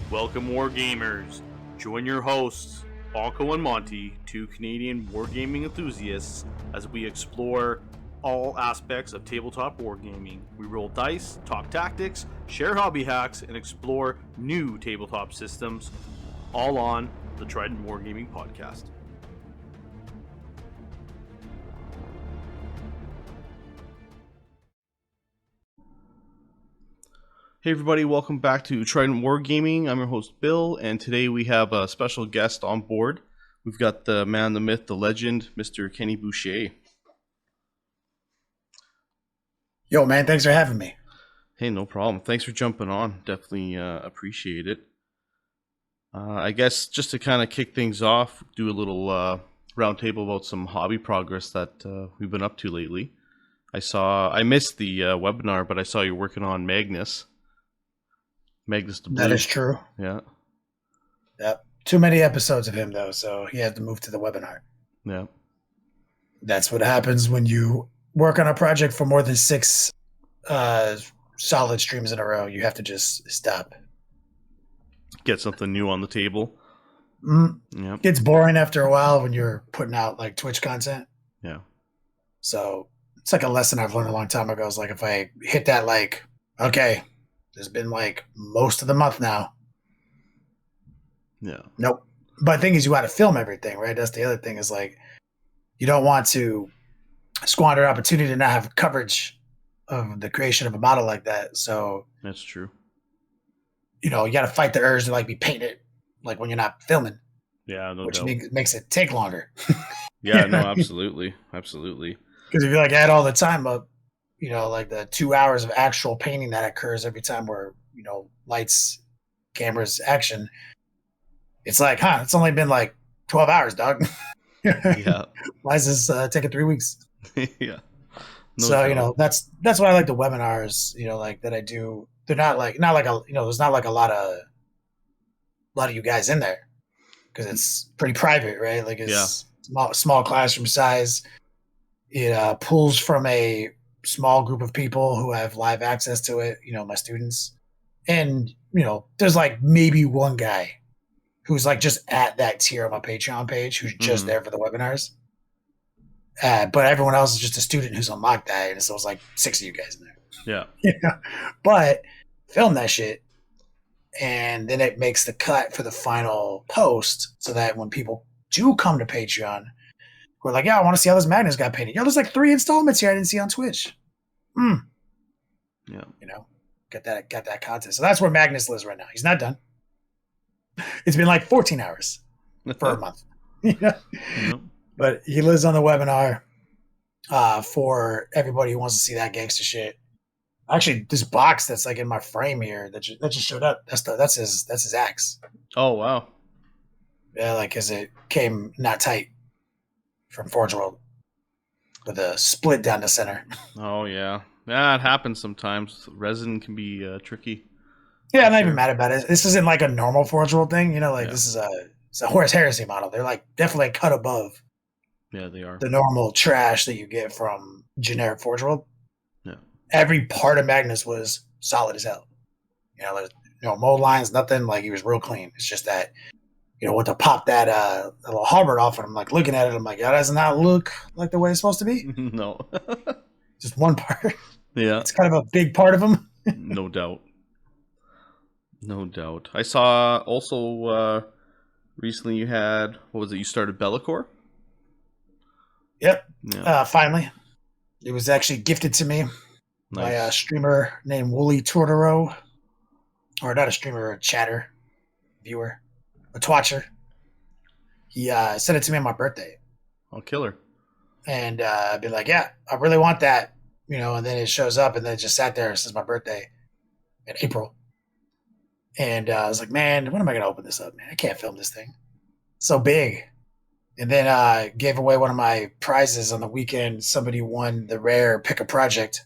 Welcome, Wargamers. Join your hosts, Bonko and Monty, two Canadian wargaming enthusiasts, as we explore all aspects of tabletop wargaming. We roll dice, talk tactics, share hobby hacks, and explore new tabletop systems, all on the Trident Wargaming podcast. Hey everybody, welcome back to Trident Wargaming. I'm your host Bill, and today we have a special guest on board. We've got the man, the myth, the legend, Mr. Kenny Boucher. Yo man, thanks for having me. Hey, no problem. Thanks for jumping on. Definitely appreciate it. I guess just to kind of kick things off, do a little roundtable about some hobby progress that we've been up to lately. I missed the webinar, but I saw you're working on Magnus the Blue. That is true. Yeah. Yep. Too many episodes of him though, so he had to move to the webinar. Yeah. That's what happens when you work on a project for more than 6 solid streams in a row. You have to just stop. Get something new on the table. Yep. Gets boring after a while when you're putting out like Twitch content. Yeah. So it's like a lesson I've learned a long time ago. It's like if I hit that, like, okay, there's been like most of the month now. Yeah. Nope. But the thing is, you got to film everything, right? That's the other thing, is like, you don't want to squander an opportunity to not have coverage of the creation of a model like that. So that's true. You know, you got to fight the urge to like be painted like when you're not filming. Yeah, no which doubt. Makes it take longer. Yeah, no, absolutely. Absolutely. Because if you like add all the time up, you know, like the 2 hours of actual painting that occurs every time where, you know, lights, cameras, action, it's like, it's only been like 12 hours, dog. Yeah. Why is this taking 3 weeks? Yeah. No doubt. You know, that's why I like the webinars, you know, like that I do. They're not like there's not like a lot of you guys in there because it's pretty private, right? Like it's small classroom size. It pulls from a small group of people who have live access to it, you know, my students. And, you know, there's like maybe one guy who's like just at that tier on my Patreon page who's just there for the webinars. But everyone else is just a student who's unlocked that. And so it's like 6 of you guys in there. Yeah. Yeah. But film that shit. And then it makes the cut for the final post so that when people do come to Patreon, we're like, yeah, I want to see how this Magnus got painted. Yo, there's like 3 installments here I didn't see on Twitch. Yeah. You know, got that content. So that's where Magnus lives right now. He's not done. It's been like 14 hours for a month. But he lives on the webinar for everybody who wants to see that gangster shit. Actually, this box that's like in my frame here that just showed up. That's his axe. Oh wow. Yeah, like because it came not tight from Forge World with a split down the center. Oh yeah, yeah, it happens sometimes. Resin can be tricky. Yeah, I'm not even mad about it. This isn't like a normal Forge World thing, you know. Like this is a Horus Heresy model. They're like definitely cut above. Yeah, they are the normal trash that you get from generic Forge World. Yeah, every part of Magnus was solid as hell. You know, there's mold lines, nothing. Like he was real clean. It's just that. You know, what to pop that little halberd off, and I'm like looking at it. I'm like, that does not look like the way it's supposed to be. No, just one part. Yeah, it's kind of a big part of him. No doubt. No doubt. I saw also recently you had you started Be'lakor? Yep. Yeah. Finally, it was actually gifted to me by a streamer named Wooly Tortoro, or not a streamer, a chatter viewer. A twatcher. He sent it to me on my birthday. Oh, killer. And I'd be like, yeah, I really want that. You know, and then it shows up and then it just sat there since my birthday in April. And I was like, man, when am I going to open this up, man? I can't film this thing. It's so big. And then I gave away one of my prizes on the weekend. Somebody won the rare pick a project.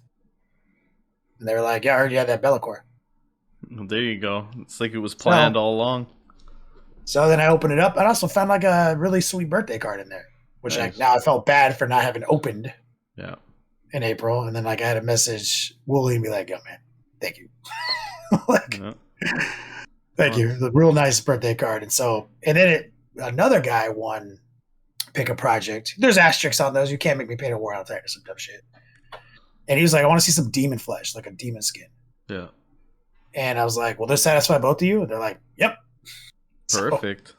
And they were like, yeah, I heard you had that Be'lakor. Well, there you go. It's like it was planned all along. So then I opened it up. I also found like a really sweet birthday card in there, which now I felt bad for not having opened. Yeah. In April, and then like I had a message Wooly and be like, "Yo, man, thank you." Like, Thank you. The real nice birthday card. And then another guy won pick a project. There's asterisks on those. You can't make me paint a Warhammer Titan or some dumb shit. And he was like, I want to see some demon flesh, like a demon skin. Yeah. And I was like, will this satisfy both of you? And they're like, yep. Perfect.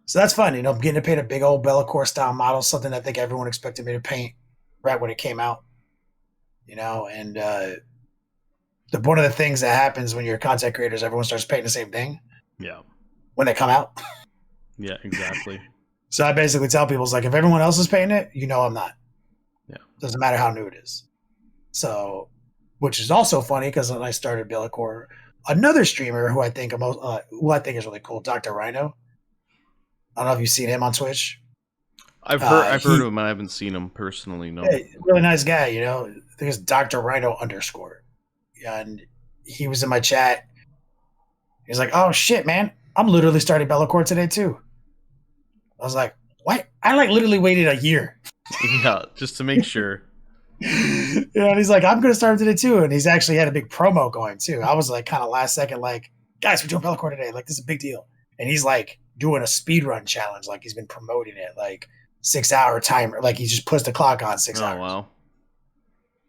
So that's fun. I'm getting to paint a big old Bellacore style model, something I think everyone expected me to paint right when it came out. And one of the things that happens when you're content creators, everyone starts painting the same thing. Yeah. When they come out. Yeah, exactly. So I basically tell people, it's like, if everyone else is painting it, I'm not. Yeah. Doesn't matter how new it is. So, which is also funny because when I started Bellacore, another streamer who I think is really cool, Dr. Rhino. I don't know if you've seen him on Twitch. I've heard of him. I haven't seen him personally. No. Yeah, really nice guy. I think it's Dr. Rhino _. And he was in my chat. He's like, "Oh shit, man! I'm literally starting Bellacore today too." I was like, "What?" I literally waited a year. Yeah, just to make sure. And he's like, "I'm going to start today too." And he's actually had a big promo going too. I was like, kind of last second, like, "Guys, we're doing Bellacore today. Like, this is a big deal." And he's like doing a speed run challenge, like he's been promoting it, like 6-hour timer, like he just puts the clock on 6 hours. Oh wow!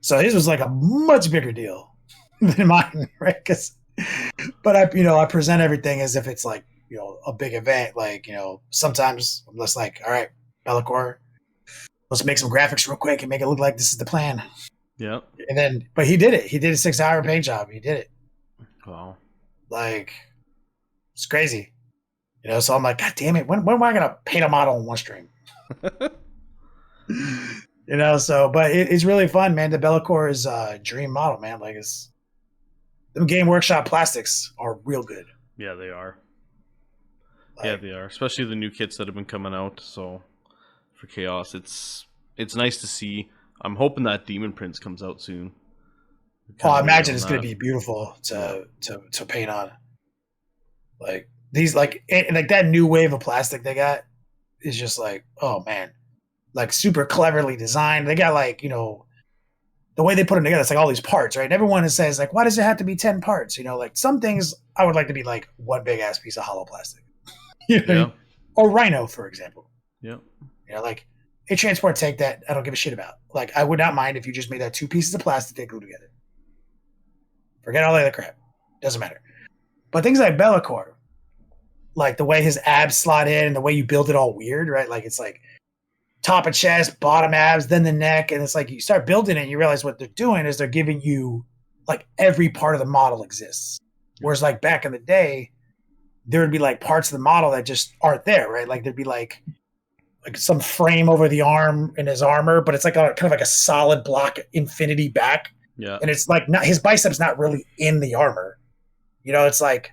So his was like a much bigger deal than mine, right? But I present everything as if it's like a big event. Like sometimes I'm just like, all right, Bellacore, let's make some graphics real quick and make it look like this is the plan. Yeah. And then, but he did it. He did a 6-hour paint job. He did it. Wow. Like, it's crazy. So I'm like, God damn it. When am I going to paint a model in one stream? But it's really fun, man. The Bellacore is a dream model, man. Like, them Game Workshop plastics are real good. Yeah, they are. Yeah, they are. Especially the new kits that have been coming out. So for Chaos, it's nice to see. I'm hoping that Demon Prince comes out soon. I imagine it's going to be beautiful to paint on. Like these, like that new wave of plastic they got is just like, oh man, like super cleverly designed. They got the way they put them together. It's like all these parts, right? And everyone says like, why does it have to be 10 parts? Like some things I would like to be like one big ass piece of hollow plastic. Yeah. Or Rhino, for example. Yeah. Like a transport tank that I don't give a shit about. Like I would not mind if you just made that 2 pieces of plastic they glue together. Forget all the other crap. Doesn't matter. But things like Bellacore, like the way his abs slot in and the way you build it all weird, right? Like it's like top of chest, bottom abs, then the neck. And it's like you start building it and you realize what they're doing is they're giving you like every part of the model exists. Whereas like back in the day, there would be like parts of the model that just aren't there, right? Like there'd be like some frame over the arm in his armor, but it's like kind of like a solid block infinity back. Yeah. And it's like not his biceps not really in the armor. It's like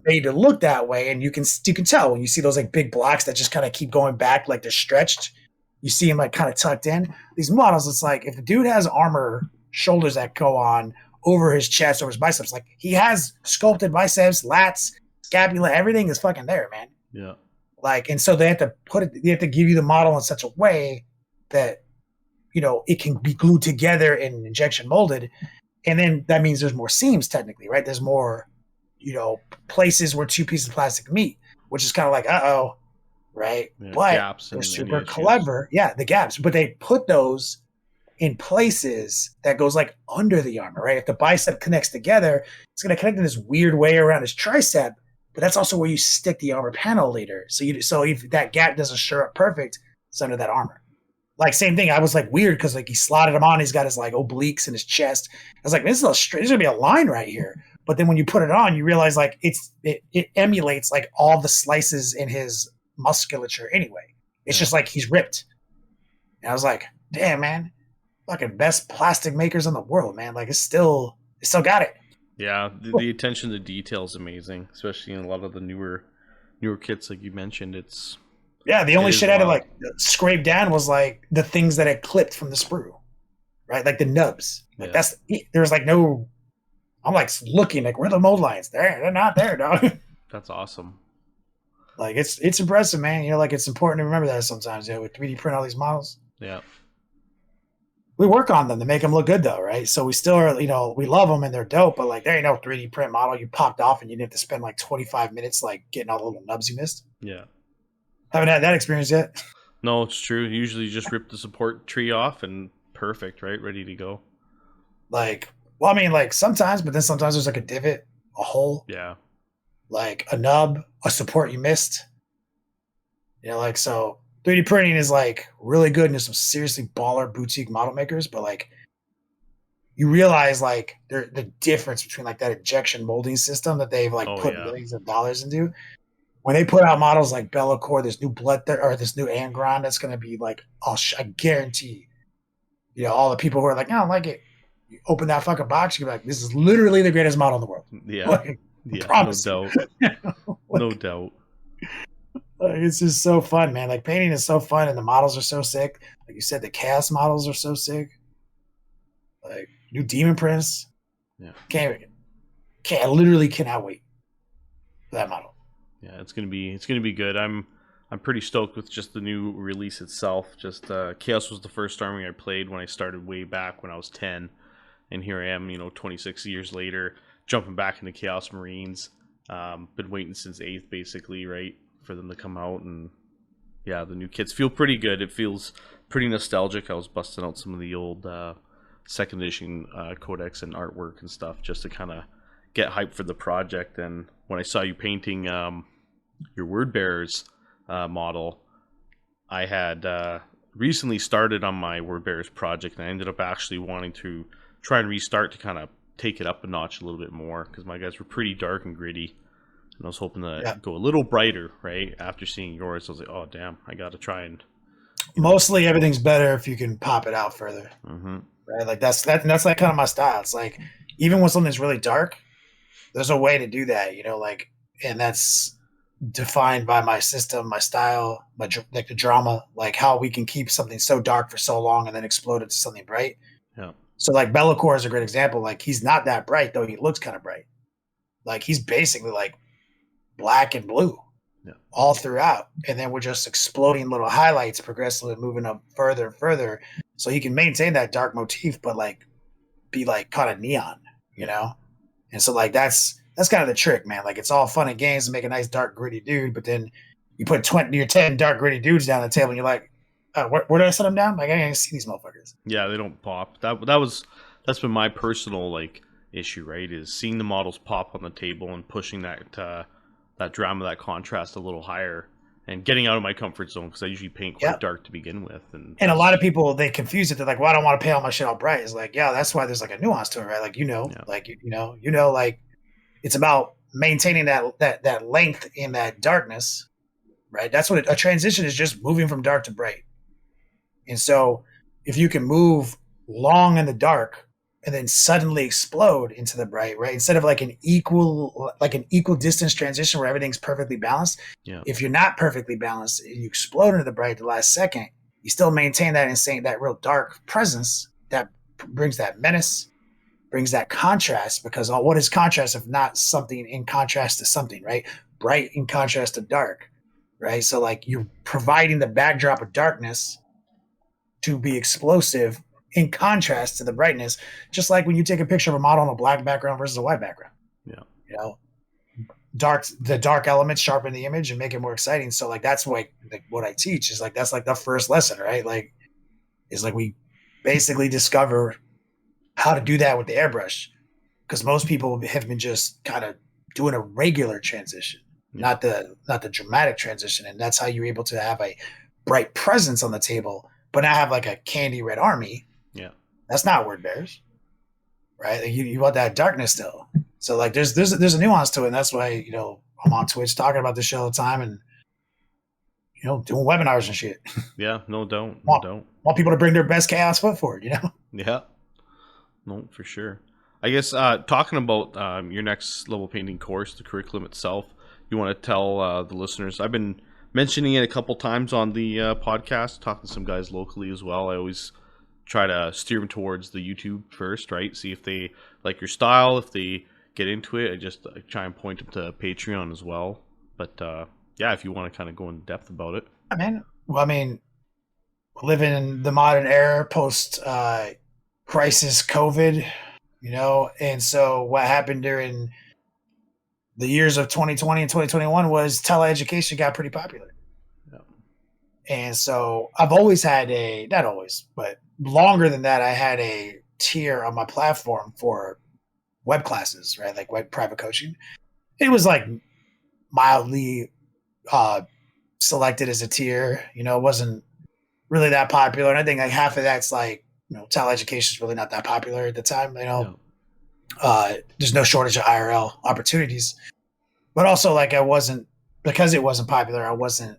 made to look that way, and you can tell when you see those like big blocks that just kind of keep going back, like they're stretched. You see him like kind of tucked in. These models, it's like if the dude has armor shoulders that go on over his chest, over his biceps, like he has sculpted biceps, lats, scapula, everything is fucking there, man. Yeah. Like, and so they have to give you the model in such a way that it can be glued together and injection molded, and then that means there's more seams technically, right? There's more places where 2 pieces of plastic meet, which is kind of like, right? Yeah, but they're super clever. Yeah, the gaps. But they put those in places that goes like under the armor, right? If the bicep connects together, it's going to connect in this weird way around his tricep, but that's also where you stick the armor panel later. So if that gap doesn't show up perfect, it's under that armor. Like same thing. I was like weird because like he slotted him on. He's got his like obliques in his chest. I was like, there's going to be a line right here. But then when you put it on, you realize like it emulates like all the slices in his musculature anyway. It's just like he's ripped. And I was like, damn, man, fucking best plastic makers in the world, man. Like it still got it. Yeah, the attention to detail is amazing, especially in a lot of the newer kits like you mentioned. The only shit I had to like scrape down was like the things that had clipped from the sprue, right? Like the nubs. Like there's like no. I'm like looking like where are the mold lines? They're not there, dog. That's awesome. Like it's impressive, man. Like it's important to remember that sometimes. With 3D print all these models. Yeah. we work on them to make them look good though, right? So we still are, we love them and they're dope, but like there ain't no 3D print model you popped off and you didn't have to spend like 25 minutes like getting all the little nubs you missed. Yeah. Haven't had that experience yet. No, it's true. Usually you just rip the support tree off and perfect, right? Ready to go. Like, well, I mean, like sometimes, but then sometimes there's like a divot, a hole, Yeah. like a nub, a support you missed. Like so 3D printing is like really good into some seriously baller boutique model makers, but like you realize like the difference between like that injection molding system that they've like put millions of dollars into. When they put out models like Bellacore, this new or this new Angron, that's going to be like, I guarantee, all the people who are like, I don't like it. You open that fucking box, you're like, this is literally the greatest model in the world. Yeah. Like, yeah. Promise. No doubt. Like, no doubt. Like, it's just so fun, man. Like painting is so fun and the models are so sick. Like you said, the Chaos models are so sick. Like new Demon Prince. Yeah. I literally cannot wait for that model. Yeah, it's gonna be good. I'm pretty stoked with just the new release itself. Just Chaos was the first army I played when I started way back when I was 10, and here I am, 26 years later, jumping back into Chaos Marines. Been waiting since 8th basically, right, for them to come out, and yeah, the new kits feel pretty good. It feels pretty nostalgic. I was busting out some of the old second edition codex and artwork and stuff just to kind of get hyped for the project. And when I saw you painting your Word Bearers model, I had recently started on my Word Bearers project, and I ended up actually wanting to try and restart to kind of take it up a notch a little bit more because my guys were pretty dark and gritty, and I was hoping to go a little brighter. Right after seeing yours, I was like, oh damn, I got to try and. Mostly everything's better if you can pop it out further. Mm-hmm. Right, like that's like kind of my style. It's like even when something's really dark, there's a way to do that, like, and that's defined by my system, my style, like the drama, like how we can keep something so dark for so long and then explode it to something bright. Yeah. So like Bellacore is a great example. Like he's not that bright though. He looks kind of bright. Like he's basically like black and blue all throughout. And then we're just exploding little highlights progressively moving up further and further. So he can maintain that dark motif, but like be like kind of neon, And so like that's kind of the trick, man. Like it's all fun and games to make a nice dark gritty dude, but then you put 20 or 10 dark gritty dudes down the table and you're like, where did I set them down? Like I can't see these motherfuckers. Yeah, they don't pop. That's been my personal like issue, right? Is seeing the models pop on the table and pushing that drama, that contrast a little higher, and getting out of my comfort zone because I usually paint quite dark to begin with. And a lot of people, they confuse it. They're like, well, I don't want to paint all my shit all bright. It's like, yeah, that's why there's like a nuance to it, right? Like, like, like it's about maintaining that length in that darkness, right? That's what a transition is, just moving from dark to bright. And so if you can move long in the dark and then suddenly explode into the bright, right? Instead of like an equal distance transition where everything's perfectly balanced. Yeah. If you're not perfectly balanced and you explode into the bright the last second, you still maintain that real dark presence that brings that menace, brings that contrast, because what is contrast if not something in contrast to something, right? Bright in contrast to dark, right? So like you're providing the backdrop of darkness to be explosive in contrast to the brightness, just like when you take a picture of a model on a black background versus a white background. Yeah. The dark elements sharpen the image and make it more exciting. So like that's what I teach is like that's like the first lesson, right? Like is like we basically discover how to do that with the airbrush, because most people have been just kind of doing a regular transition, not the dramatic transition, and that's how you're able to have a bright presence on the table, but not have like a candy red army. Yeah, that's not Word Bearers, right? Like you want that darkness still. So like there's a nuance to it, and that's why I'm on Twitch talking about this shit all the time, and doing webinars and shit. Yeah, no doubt, Want people to bring their best chaos foot forward, Yeah, no, for sure. I guess talking about your next level painting course, the curriculum itself, you want to tell the listeners. I've been mentioning it a couple times on the podcast, talking to some guys locally as well. I always try to steer them towards the YouTube first, right? See if they like your style, if they get into it. I try and point them to Patreon as well. But yeah, if you want to kind of go in depth about it. Well, I mean, living in the modern era post crisis COVID, and so what happened during the years of 2020 and 2021 was teleeducation got pretty popular. Yeah. And so I've always had not always, but longer than that, I had a tier on my platform for web classes, right? Like web private coaching. It was like mildly selected as a tier, it wasn't really that popular. And I think like half of that's like, teleeducation is really not that popular at the time, No. There's no shortage of IRL opportunities. But also, like, because it wasn't popular, I wasn't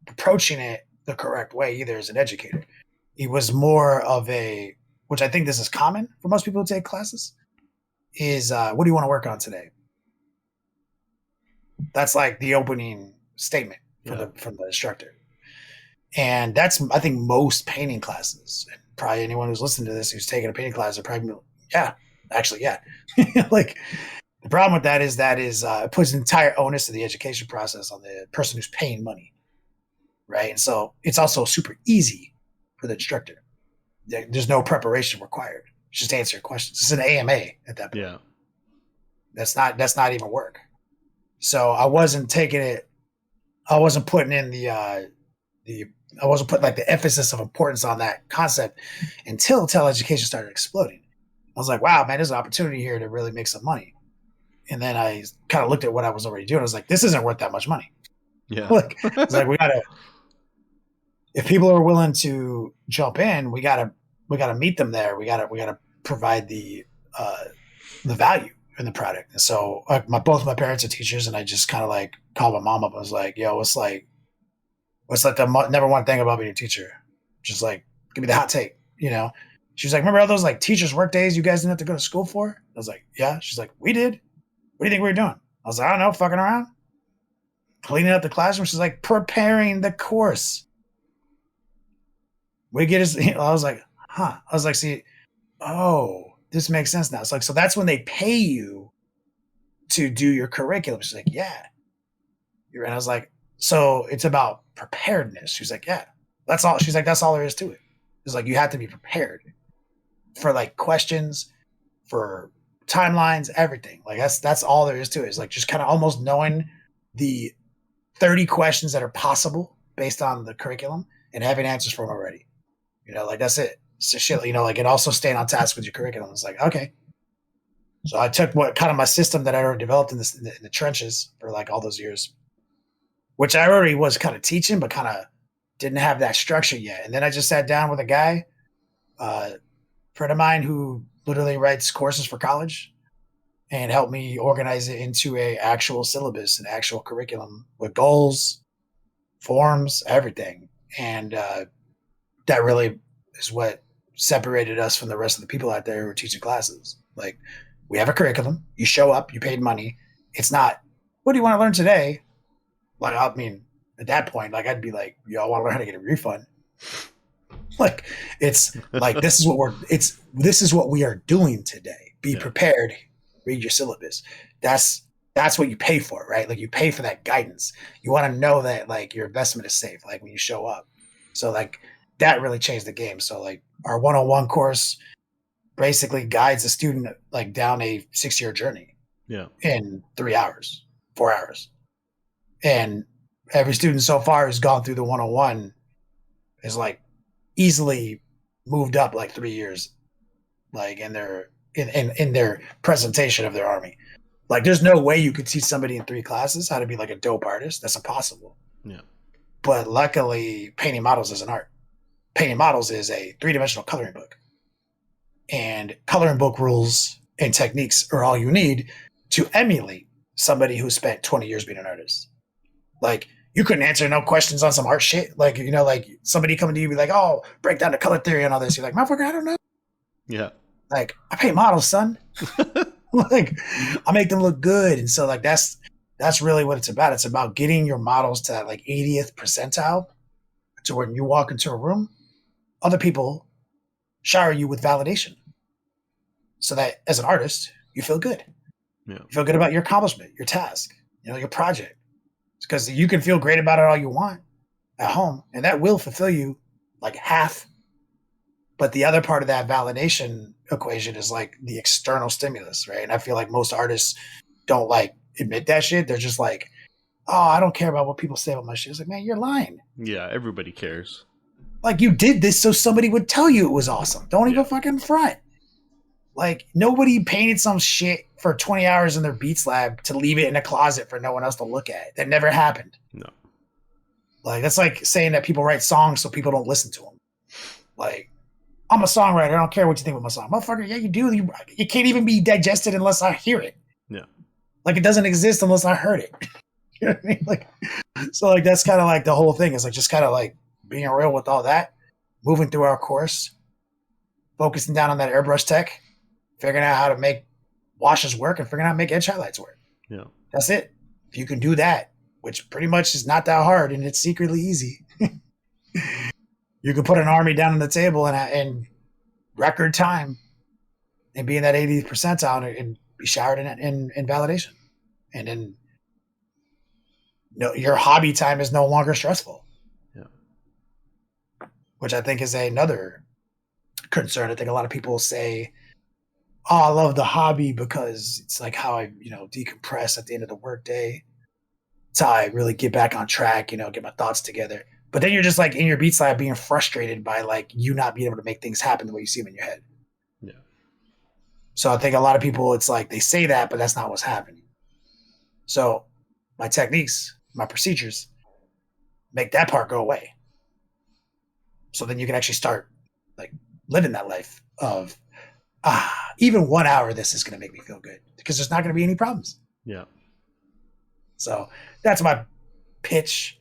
approaching it the correct way either as an educator. It was more of which I think this is common for most people who take classes, is what do you want to work on today? That's like the opening statement from the instructor. And that's, I think, most painting classes. And probably anyone who's listening to this who's taking a painting class are probably, yeah. Like, the problem with that is it puts the entire onus of the education process on the person who's paying money, right? And so it's also super easy for the instructor. There's no preparation required. Just answer questions. It's an AMA at that point. Yeah, that's not even work. So I wasn't taking it. I wasn't putting in I wasn't putting like the emphasis of importance on that concept until teleeducation started exploding. I was like, wow, man, there's an opportunity here to really make some money. And then I kind of looked at what I was already doing. I was like, this isn't worth that much money. Yeah. It's like, if people are willing to jump in, we gotta meet them there. We gotta provide the value in the product. And so both my parents are teachers, and I just kind of like called my mom up. I was like, yo, what's like the number one thing about being a teacher? Just like, give me the hot take, She was like, remember all those like teachers' work days you guys didn't have to go to school for? I was like, yeah. She's like, we did. What do you think we were doing? I was like, I don't know, fucking around. Cleaning up the classroom. She's like, preparing the course. I was like, huh. I was like, see, this makes sense now. It's like, so that's when they pay you to do your curriculum. She's like, yeah. And I was like, so it's about preparedness. She's like, yeah, that's all. She's like, that's all there is to it. It's like, you have to be prepared for like questions, for timelines, everything. Like that's all there is to it. It's like just kind of almost knowing the 30 questions that are possible based on the curriculum and having answers for them already. Like that's it. So shit, like, and also staying on task with your curriculum. It's like, okay. So I took what kind of my system that I already developed in the trenches for like all those years, which I already was kind of teaching, but kind of didn't have that structure yet. And then I just sat down with a guy, friend of mine who literally writes courses for college, and helped me organize it into a actual syllabus, an actual curriculum with goals, forms, everything. And that really is what separated us from the rest of the people out there who are teaching classes. Like, we have a curriculum. You show up, you paid money. It's not, what do you want to learn today? Like, I mean, at that point, like, I'd be like, yo, I want to learn how to get a refund. Like, it's like, this is what we are doing today. Be prepared. Read your syllabus. That's what you pay for, right? Like, you pay for that guidance. You want to know that like your investment is safe, like when you show up. So like that really changed the game. So like our 101 course basically guides the student like down a 6-year journey in 3 hours, 4 hours. And every student so far who's gone through the 101 is like easily moved up like 3 years, like in their presentation of their army. Like, there's no way you could teach somebody in 3 classes how to be like a dope artist. That's impossible. Yeah. But luckily, painting models is an art. Painting models is a 3-dimensional coloring book. And coloring book rules and techniques are all you need to emulate somebody who spent 20 years being an artist. Like, you couldn't answer no questions on some art shit. Like, like somebody coming to you be like, oh, break down the color theory and all this. You're like, motherfucker, I don't know. Yeah. Like, I paint models, son. Like, I make them look good. And so like that's really what it's about. It's about getting your models to that like 80th percentile, to when you walk into a room, other people shower you with validation, so that as an artist, you feel good. Yeah. You feel good about your accomplishment, your task, your project. Because you can feel great about it all you want at home, and that will fulfill you like half. But the other part of that validation equation is like the external stimulus, right? And I feel like most artists don't like admit that shit. They're just like, oh, I don't care about what people say about my shit. It's like, man, you're lying. Yeah, everybody cares. Like, you did this so somebody would tell you it was awesome. Don't even fucking front. Like, nobody painted some shit for 20 hours in their Beats lab to leave it in a closet for no one else to look at. That never happened. No. Like, that's like saying that people write songs so people don't listen to them. Like, I'm a songwriter. I don't care what you think about my song. Motherfucker, yeah, you do. It can't even be digested unless I hear it. Yeah. Like, it doesn't exist unless I heard it. You know what I mean? Like, so, like, that's kind of like the whole thing is like just kind of like being real with all that, moving through our course, focusing down on that airbrush tech, figuring out how to make washes work and figuring out how to make edge highlights work. Yeah. That's it. If you can do that, which pretty much is not that hard and it's secretly easy, you can put an army down on the table in record time and be in that 80th percentile and be showered in validation. And then your hobby time is no longer stressful. Yeah. Which I think is another concern. I think a lot of people say, oh, I love the hobby because it's like how I, decompress at the end of the workday. It's how I really get back on track, get my thoughts together. But then you're just like in your Beats lab being frustrated by like you not being able to make things happen the way you see them in your head. Yeah. So I think a lot of people, it's like they say that, but that's not what's happening. So my techniques, my procedures, make that part go away. So then you can actually start like living that life of, even 1 hour of this is going to make me feel good because there's not going to be any problems. Yeah. So that's my pitch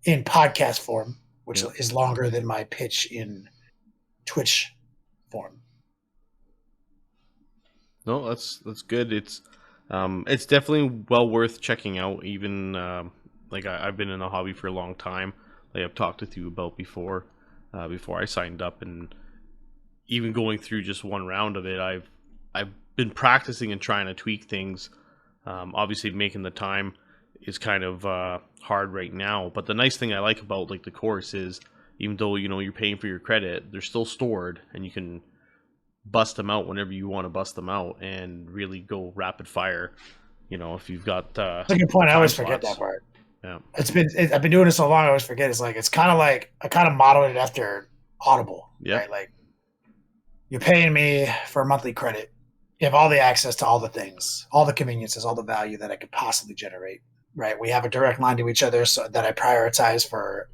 in podcast form, which is longer than my pitch in Twitch form. No, that's good. It's definitely well worth checking out. Even I've been in the hobby for a long time. Like I've talked with you about before I signed up, and even going through just one round of it, I've been practicing and trying to tweak things. Obviously, making the time is kind of hard right now. But the nice thing I like about like the course is, even though you're paying for your credit, they're still stored, and you can bust them out whenever you want to bust them out and really go rapid fire. If you've got that's a good point. I always forget that part. Yeah, I've been doing it so long, I always forget. It's kind of like I kind of modeled it after Audible. Yeah, right? Like you're paying me for a monthly credit. You have all the access to all the things, all the conveniences, all the value that I could possibly generate. Right? We have a direct line to each other, so that I prioritize for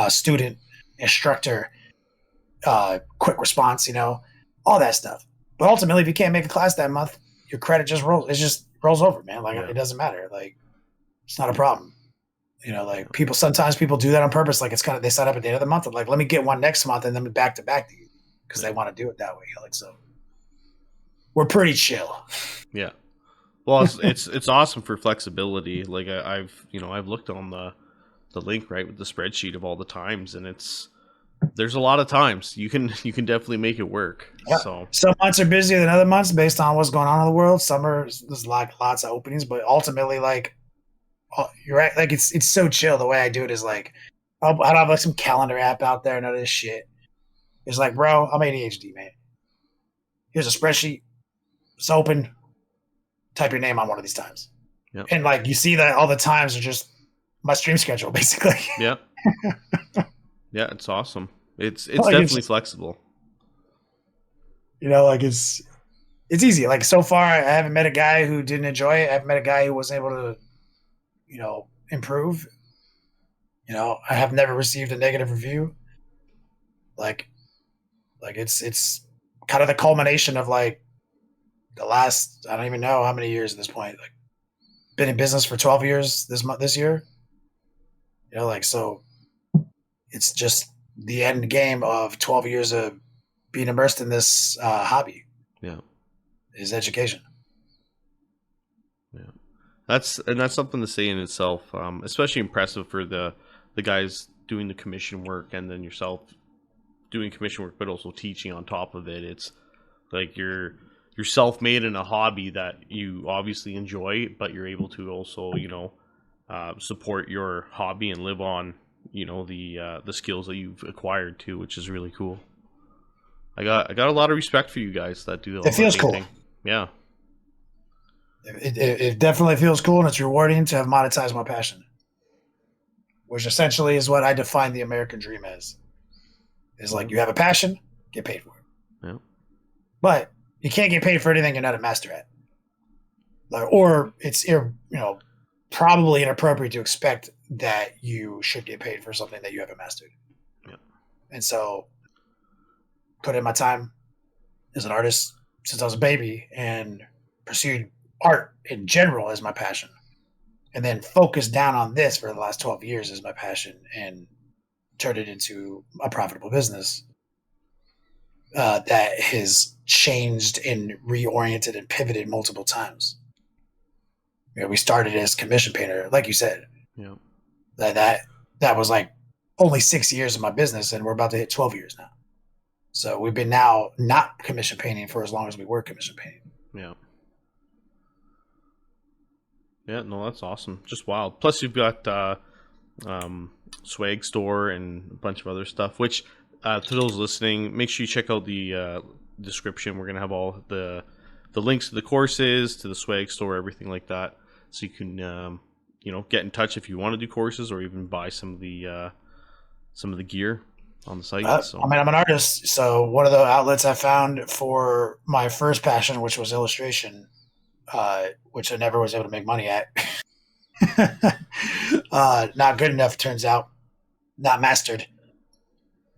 student, instructor, quick response. All that stuff. But ultimately, if you can't make a class that month, your credit just rolls. It just rolls over, man. Like It doesn't matter. Like it's not a problem. Sometimes people do that on purpose. Like it's kind of, they set up at the end of the month. Like, let me get one next month and then back to back to you because they want to do it that way. So we're pretty chill. Yeah. Well, it's awesome for flexibility. Like I've looked on the link right with the spreadsheet of all the times, and there's a lot of times you can definitely make it work. Yeah. So some months are busier than other months based on what's going on in the world. There's like lots of openings, but ultimately, like you're right. Like it's so chill. The way I do it is like I don't have like some calendar app out there. None of this shit. It's like, bro, I'm ADHD, man. Here's a spreadsheet. It's open. Type your name on one of these times. Yep. And like you see that all the times are just my stream schedule, basically. Yeah. Yeah, it's awesome. It's definitely flexible. It's easy. Like so far, I haven't met a guy who didn't enjoy it. I haven't met a guy who wasn't able to, improve. I have never received a negative review. Like it's kind of the culmination of like the last, I don't even know how many years at this point. Like been in business for 12 years this year. So it's just the end game of 12 years of being immersed in this hobby. Yeah. Is education. Yeah. That's something to say in itself. Especially impressive for the guys doing the commission work, and then yourself doing commission work, but also teaching on top of it. It's like you're self-made in a hobby that you obviously enjoy, but you're able to also, support your hobby and live on the skills that you've acquired too, which is really cool. I got a lot of respect for you guys that do all It feels painting. cool. Yeah. It definitely feels cool, and it's rewarding to have monetized my passion, which essentially is what I define the American dream as. Is like you have a passion, get paid for it. Yeah. But you can't get paid for anything you're not a master at. Or it's probably inappropriate to expect that you should get paid for something that you haven't mastered. Yeah. And so put in my time as an artist since I was a baby and pursued art in general as my passion. And then focused down on this for the last 12 years as my passion and turned it into a profitable business that has changed and reoriented and pivoted multiple times. We started as commission painter, like you said. Yeah. That was like only 6 years of my business, and we're about to hit 12 years now. So we've been now not commission painting for as long as we were commission painting. Yeah. Yeah, no, that's awesome. Just wild. Plus, you've got swag store and a bunch of other stuff. Which, to those listening, make sure you check out the description. We're gonna have all the links to the courses, to the swag store, everything like that, so you can get in touch if you want to do courses or even buy some of the gear on the site. I'm an artist, so one of the outlets I found for my first passion, which was illustration, which I never was able to make money at. Not good enough, turns out. Not mastered.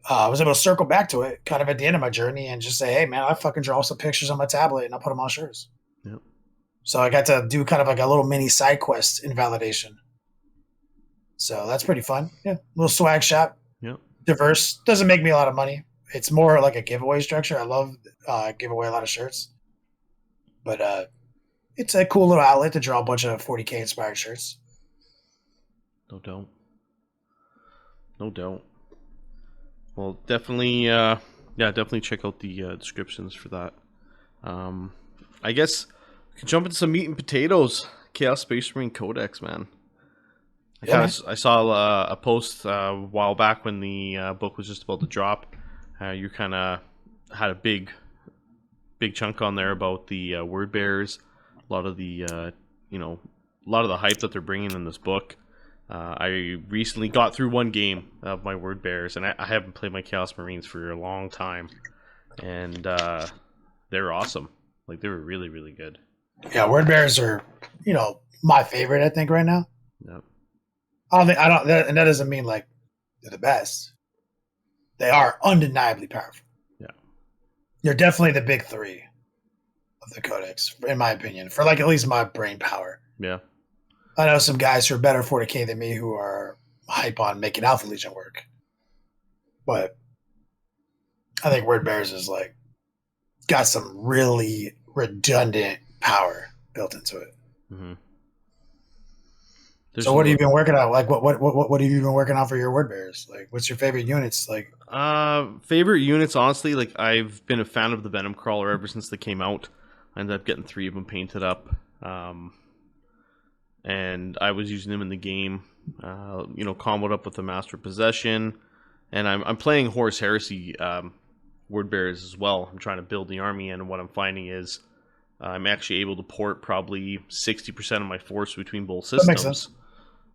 I was able to circle back to it kind of at the end of my journey and just say, hey, man, I fucking draw some pictures on my tablet and I put them on shirts. Yep. So I got to do kind of like a little mini side quest in validation. So that's pretty fun. Yeah. Little swag shop. Yep. Diverse. Doesn't make me a lot of money. It's more like a giveaway structure. I love give away a lot of shirts. But it's a cool little outlet to draw a bunch of 40K inspired shirts. No doubt. No doubt. Well, definitely, definitely check out the descriptions for that. I guess we can jump into some meat and potatoes. Chaos Space Marine Codex, man. I saw a post a while back when the book was just about to drop. You kind of had a big chunk on there about the word bearers. A lot of the hype that they're bringing in this book. I recently got through one game of my word bearers, and I haven't played my Chaos Marines for a long time, and they're awesome. Like, they were really, really good. Yeah, word bearers are, my favorite, I think, right now. Yep. And that doesn't mean like they're the best. They are undeniably powerful. Yeah. They're definitely the big three of the Codex, in my opinion, for like at least my brain power. Yeah. I know some guys who are better 40K than me who are hype on making Alpha Legion work. But I think Word Bears is like got some really redundant power built into it. Mm-hmm. So what have you been working on? Like what have you been working on for your Word Bears? Like, what's your favorite units? Like favorite units, honestly, like I've been a fan of the Venom Crawler ever since they came out. I ended up getting 3 of them painted up. And I was using them in the game, comboed up with the Master of Possession, and I'm playing Horus Heresy word bearers as well. I'm trying to build the army, and what I'm finding is I'm actually able to port probably 60% of my force between both systems,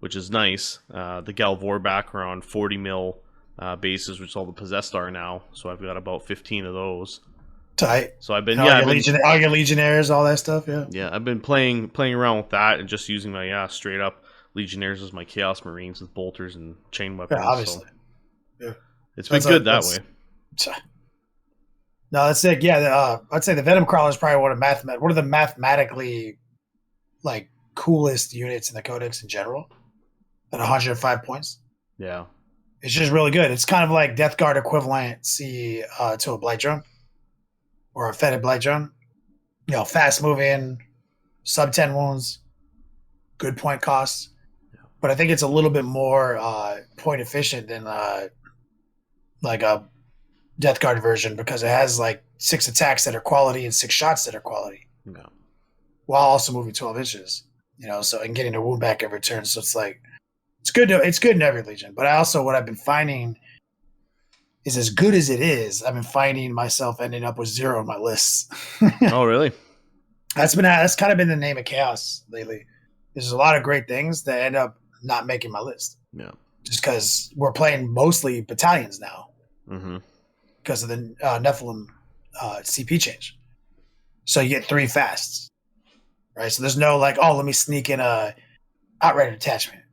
which is nice. The Galvorback are on 40 mil bases, which all the possessed are now, so I've got about 15 of those. Tight. So I've been, all your Legionnaires, all that stuff, yeah. Yeah, I've been playing around with that and just using my straight up Legionnaires as my Chaos Marines with bolters and chain weapons. Yeah, obviously. So yeah, it's been good that way. No, that's it. Yeah, I'd say the Venom Crawler is probably one of the mathematically like coolest units in the Codex in general. At 105 points. Yeah, it's just really good. It's kind of like Death Guard equivalent to a Blight Drone. Or a Fetid Blight Drone. Fast moving, sub 10 wounds, good point cost. Yeah. But I think it's a little bit more point efficient than like a Death Guard version because it has like 6 attacks that are quality and 6 shots that are quality. Yeah. While also moving 12 inches. So and getting a wound back every turn. So it's It's good in every legion, but what I've been finding is, as good as it is, I've been finding myself ending up with 0 on my lists. Oh, really? That's kind of been the name of Chaos lately. There's a lot of great things that end up not making my list. Yeah. Just because we're playing mostly battalions now, because of the Nephilim CP change. So you get 3 fasts, right? So there's no like, oh, let me sneak in a outrider detachment.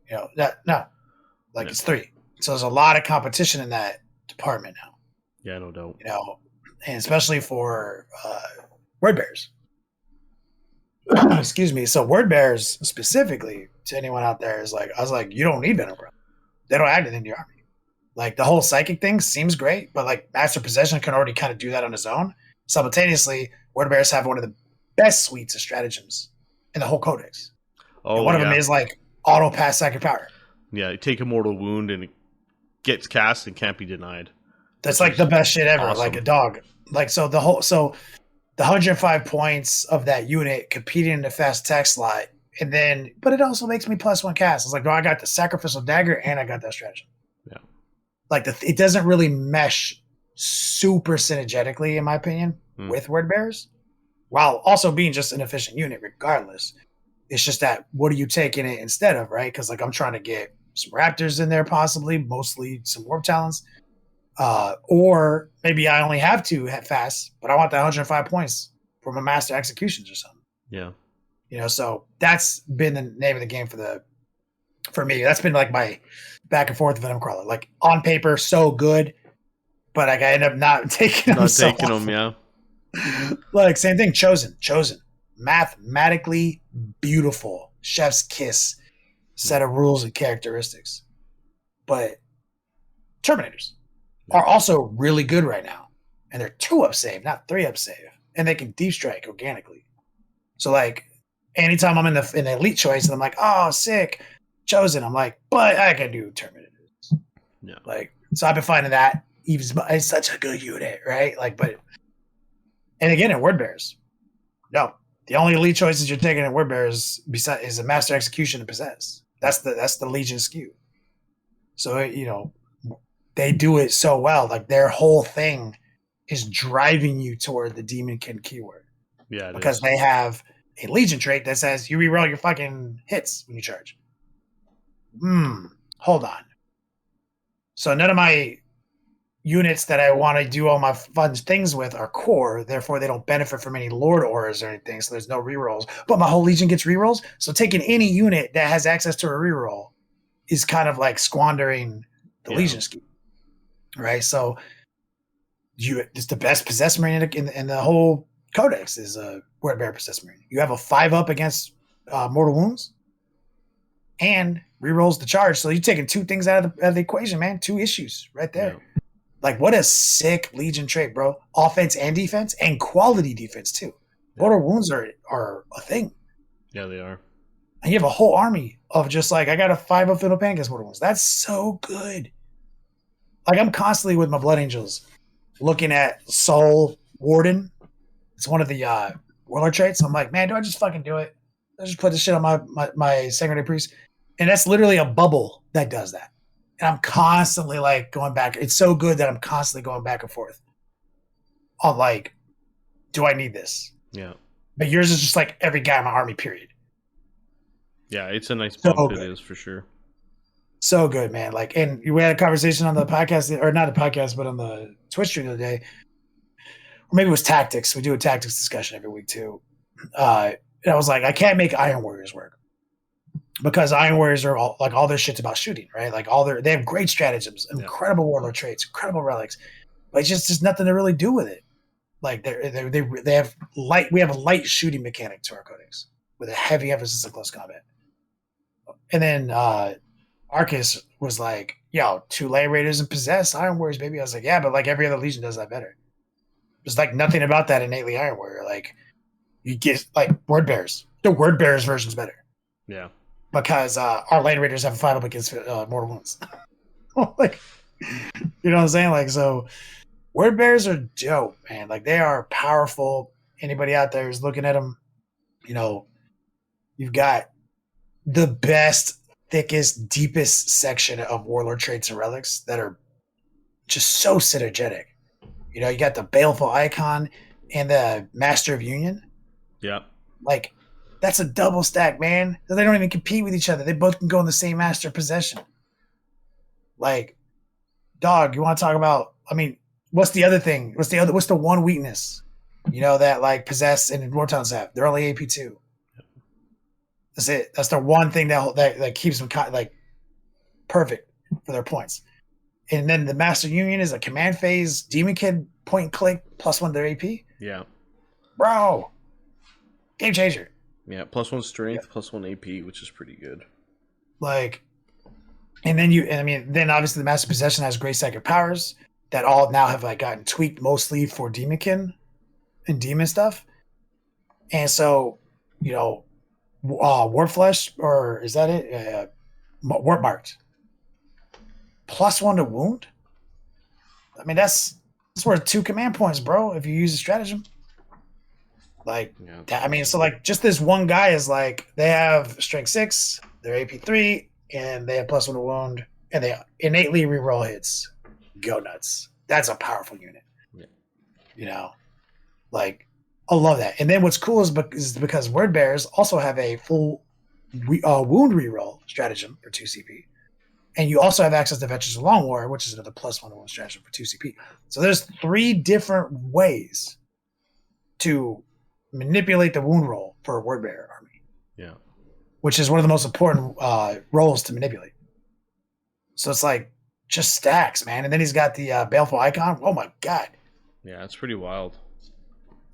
It's 3. So there's a lot of competition in that department now. Yeah, no doubt. And especially for word bearers. Excuse me. So word bearers specifically, to anyone out there, I was like, you don't need Venom Breath. They don't add anything to your army. Like the whole psychic thing seems great, but like Master Possession can already kind of do that on his own. Simultaneously, word bearers have one of the best suites of stratagems in the whole codex. Oh, and one of them is like auto pass psychic power. Yeah, you take a mortal wound and it gets cast and can't be denied. That's like the best shit ever. Awesome. Like a dog. Like so the 105 points of that unit competing in the fast attack slot, but it also makes me +1 cast. It's like, I got the sacrificial dagger and I got that stratagem. Yeah. Like it doesn't really mesh super synergetically, in my opinion, with word bearers, while also being just an efficient unit regardless. It's just that, what are you taking it instead of, right? Because like I'm trying to get some raptors in there, possibly, mostly some warp talons. Or maybe I only have 2 fast, but I want that 105 points for my master executions or something. Yeah. So that's been the name of the game for me. That's been like my back and forth Venom Crawler. Like on paper, so good, but like I end up not taking them. Yeah. Like same thing. Chosen. Mathematically beautiful. Chef's kiss set of rules and characteristics. But Terminators are also really good right now. And they're 2-up save, not 3-up save. And they can deep strike organically. So like anytime I'm in the elite choice and I'm like, oh, sick, Chosen, I'm like, but I can do Terminators. Yeah. Like, so I've been finding that it's such a good unit, right? Like, and again, in word bearers, no, the only elite choices you're taking in word bearers is a master execution and possess. That's the Legion skew. So they do it so well. Like their whole thing is driving you toward the Demonkin keyword. Yeah, because they have a Legion trait that says you reroll your fucking hits when you charge. Hold on. So none of my units that I want to do all my fun things with are core, therefore they don't benefit from any Lord auras or anything, so there's no rerolls. But my whole Legion gets rerolls, so taking any unit that has access to a reroll is kind of like squandering the Legion scheme, right? So it's the best Possessed Marine in the whole Codex is a Word Bearer Possessed Marine. You have a 5-up against mortal wounds and rerolls the charge, so you're taking 2 things out of the equation, man. 2 issues right there. Yeah. Like, what a sick Legion trait, bro. Offense and defense, and quality defense, too. Yeah. Mortal wounds are a thing. Yeah, they are. And you have a whole army of just like, I got a 5-up Fiddle Pan against mortal wounds. That's so good. Like, I'm constantly with my Blood Angels looking at Soul Warden. It's one of the Warlord traits. I'm like, man, do I just fucking do it? I just put this shit on my Sanguinary Priest. And that's literally a bubble that does that. And I'm constantly like going back. It's so good that I'm constantly going back and forth on like, do I need this? Yeah. But yours is just like every guy in my army, period. Yeah, it's a nice bump. It is for sure. So good, man. Like, and we had a conversation on the podcast, or not the podcast, but on the Twitch stream the other day. Or maybe it was tactics. We do a tactics discussion every week too. And I was like, I can't make Iron Warriors work. Because Iron Warriors are all their shit's about shooting, right? Like they have great stratagems, incredible warlord traits, incredible relics, but it's just there's nothing to really do with it. Like they have light. We have a light shooting mechanic to our codex with a heavy emphasis on close combat. And then Arcus was like, "Yo, 2 Lay Raiders and Possess Iron Warriors, baby." I was like, "Yeah, but like every other Legion does that better." There's like nothing about that innately Iron Warrior. Like you get like Word Bearers. The Word Bearers version's better. Yeah. Because our Land Raiders have a 5-up against mortal wounds. Like, you know what I'm saying? Like, so Word Bearers are dope, man. Like, they are powerful. Anybody out there who's looking at them, you've got the best thickest, deepest section of warlord traits and relics that are just so synergetic. You know, you got the Baleful Icon and the Master of Union. Yeah. Like, that's a double stack, man. They don't even compete with each other. They both can go in the same Master of Possession. Like, Dawg, you want to talk about, I mean, what's the other thing? What's the one weakness? You know, that like Possess and Wartowns have. They're only AP2. That's it. That's the one thing that keeps them like perfect for their points. And then the Master Union is a command phase Demon Kid point and click +1 to their AP. Yeah. Bro. Game changer. Yeah, +1 strength, +1 AP, which is pretty good. Like, and then obviously the Master Possession has great second powers that all now have like gotten tweaked mostly for Demonkin and demon stuff. And so, you know, Warp Flesh, or is that it? Warp Marked. +1 to wound? I mean, that's worth 2 command points, bro, if you use a stratagem. Like, I mean, so like just this one guy is like, they have strength 6, they're AP3, and they have +1 to wound, and they innately reroll hits. Go nuts. That's a powerful unit. Yeah. You know, like, I love that. And then what's cool is because Word Bearers also have a full wound reroll stratagem for 2 CP. And you also have access to Veterans of Long War, which is another +1 to wound stratagem for 2 CP. So there's 3 different ways to manipulate the wound roll for a Word Bearer army. Yeah. Which is one of the most important roles to manipulate. So it's like just stacks, man. And then he's got the Baleful Icon. Oh my god. Yeah, it's pretty wild.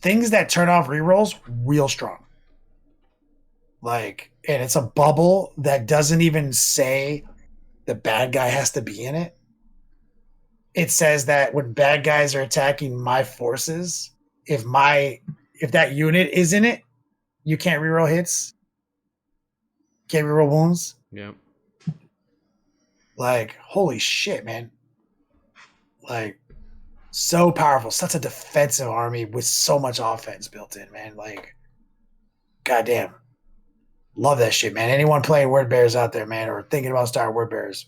Things that turn off rerolls real strong. Like, and it's a bubble that doesn't even say the bad guy has to be in it. It says that when bad guys are attacking my forces, if that unit is in it, you can't reroll hits. Can't reroll wounds. Yeah. Like, holy shit, man. Like, so powerful. Such a defensive army with so much offense built in, man. Like, goddamn. Love that shit, man. Anyone playing Word Bears out there, man, or thinking about starting Word Bears,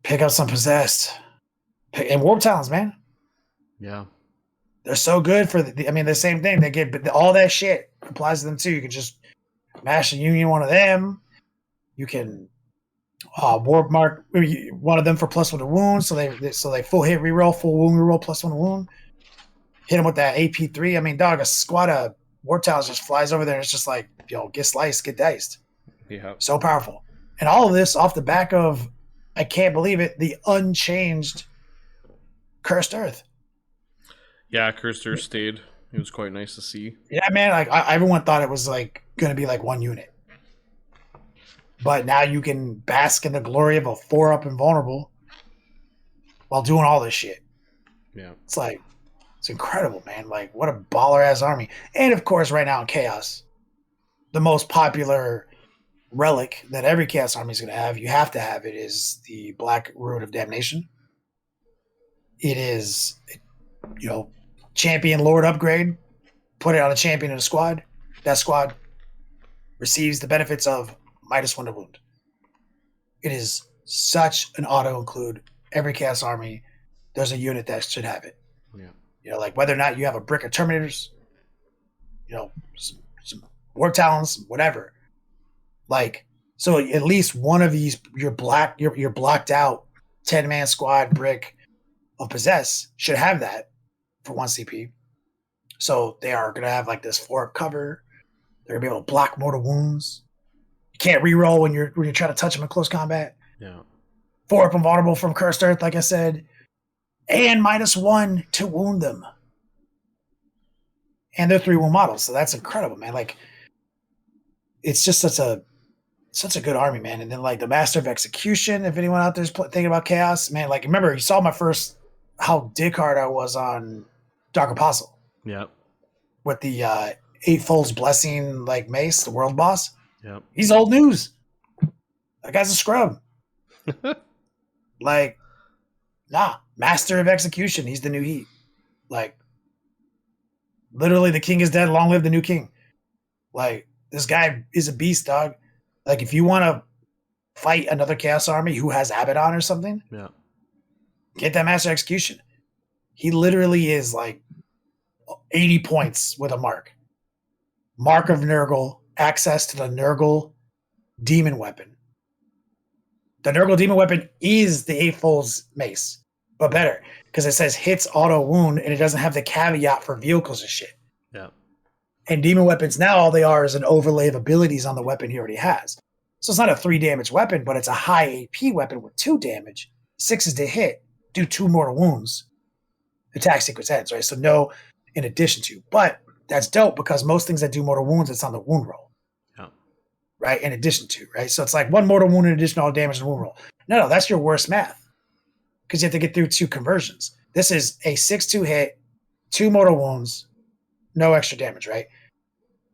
pick up some Possessed. And Warp Talons, man. Yeah. They're so good for the same thing. They get all that shit applies to them too. You can just mash and union one of them. You can warp mark one of them for +1 to wound. So they full hit reroll, full wound reroll, +1 to wound. Hit them with that AP3. I mean, dog, a squad of Warp Talons just flies over there and it's just like, get sliced, get diced. Yeah. So powerful. And all of this off the back of, I can't believe it, the unchanged Cursed Earth. Yeah, Cursed Earth stayed. It was quite nice to see. Yeah, man. Like everyone thought it was like going to be like one unit, but now you can bask in the glory of a 4-up invulnerable while doing all this shit. Yeah, it's incredible, man. Like, what a baller ass army. And of course, right now in Chaos, the most popular relic that every Chaos army is going to have, you have to have it, is the Black Root of Damnation. It is, champion lord upgrade. Put it on a champion in a squad. That squad receives the benefits of -1 to wound. It is such an auto include. Every Chaos army, there's a unit that should have it. Yeah. Like whether or not you have a brick of Terminators, some War Talons, whatever. Like, so at least one of these, your blocked out 10-man squad brick of Possess should have that for 1 CP. So they are going to have like this 4-up cover. They're going to be able to block mortal wounds. You can't reroll when you're trying to touch them in close combat. Yeah. 4-up invulnerable from Cursed Earth, like I said. And -1 to wound them. And they're 3-wound models, so that's incredible, man. Like, it's just such a good army, man. And then like the Master of Execution, if anyone out there's thinking about Chaos, man, like remember you saw how dick hard I was on Dark Apostle. Yep. With the Eightfold's Blessing like mace, the world boss. Yep. He's old news. That guy's a scrub. Like, nah, Master of Execution. He's the new heat. Like, literally, the king is dead. Long live the new king. Like, this guy is a beast, dog. Like if you want to fight another Chaos Army who has Abaddon or something, Yeah. get that Master Execution. He literally is like 80 points with a mark. Mark of Nurgle, access to the Nurgle demon weapon. The Nurgle demon weapon is the Eightfold's mace, but better because it says hits auto wound and it doesn't have the caveat for vehicles and shit. Yeah. And demon weapons now, all they are is an overlay of abilities on the weapon he already has. So it's not a 3 damage weapon, but it's a high AP weapon with 2 damage, 6 is to hit, do 2 mortal wounds. Attack sequence ends, right? So no in addition to. But that's dope because most things that do mortal wounds, it's on the wound roll. Yeah. Right? In addition to, right? So it's like 1 mortal wound in addition to all damage and wound roll. No, that's your worst math. Because you have to get through 2 conversions. This is a 6-2 hit, 2 mortal wounds, no extra damage, right?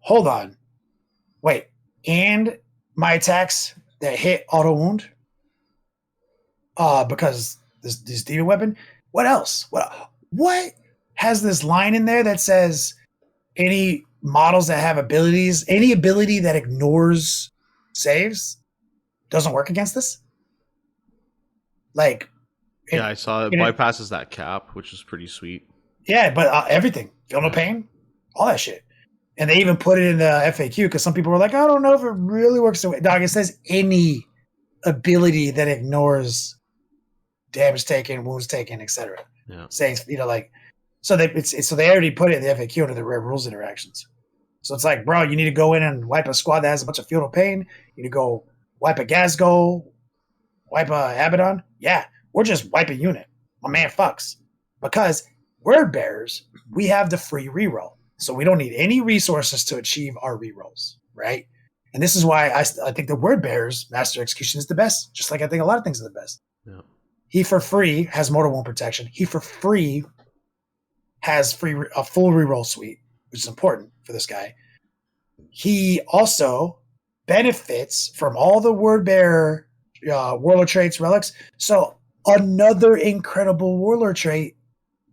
Hold on. Wait. And my attacks that hit auto wound? Because this demon weapon? What else? What has this line in there that says any models that have abilities, any ability that ignores saves doesn't work against this? Like, Yeah, I saw it bypasses that cap, which is pretty sweet. Yeah, but everything. Feel no pain? All that shit. And they even put it in the FAQ because some people were like, I don't know if it really works the way. Dog, it says any ability that ignores damage taken, wounds taken, etc. Yeah. Saying, like, so they already put it in the FAQ under the rare rules interactions. So it's like, bro, you need to go in and wipe a squad that has a bunch of feel no pain. You need to go wipe a Gazgo, wipe a Abaddon. Yeah, we're just wipe a unit. My man fucks. Because word bearers, we have the free reroll. So we don't need any resources to achieve our rerolls, right? And this is why I think the word bearers Master Execution is the best, just like I think a lot of things are the best. Yeah. He for free has mortal wound protection. He for free has a full reroll suite, which is important for this guy. He also benefits from all the word bearer warlord traits, relics. So another incredible warlord trait,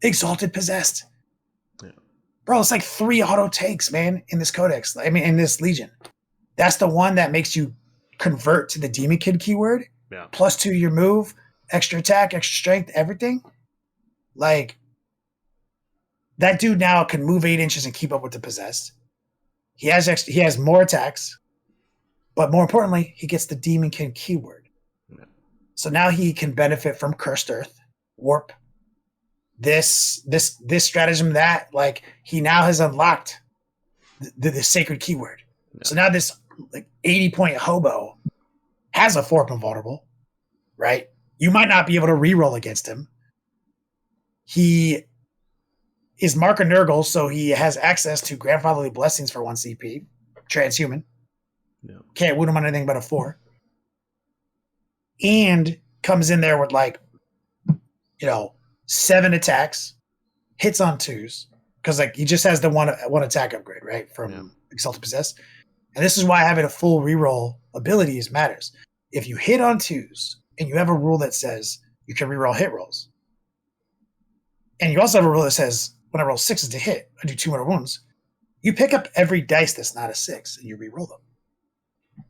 Exalted Possessed. Yeah. Bro, it's like 3 auto takes, man, in this codex. I mean, in this legion. That's the one that makes you convert to the Demon Kid keyword. Yeah. +2 to your move, extra attack, extra strength, everything. Like, that dude now can move 8 inches and keep up with the Possessed. He has more attacks, but more importantly, he gets the Demon Kid keyword. Yeah. So now he can benefit from Cursed Earth, Warp, this stratagem, that, like, he now has unlocked the sacred keyword. Yeah. So now this like 80-point hobo has a 4 invulnerable, right? You might not be able to reroll against him. He is Mark of Nurgle, so he has access to grandfatherly blessings for 1 CP. Transhuman. Yeah. Can't wound him on anything but a 4. And comes in there with 7 attacks, hits on 2s, because he just has the one attack upgrade, right? From Exalted Possessed. And this is why having a full reroll abilities matters. If you hit on 2s, and you have a rule that says you can reroll hit rolls, and you also have a rule that says when I roll 6s to hit, I do 2 mortal wounds, you pick up every dice that's not a 6 and you reroll them.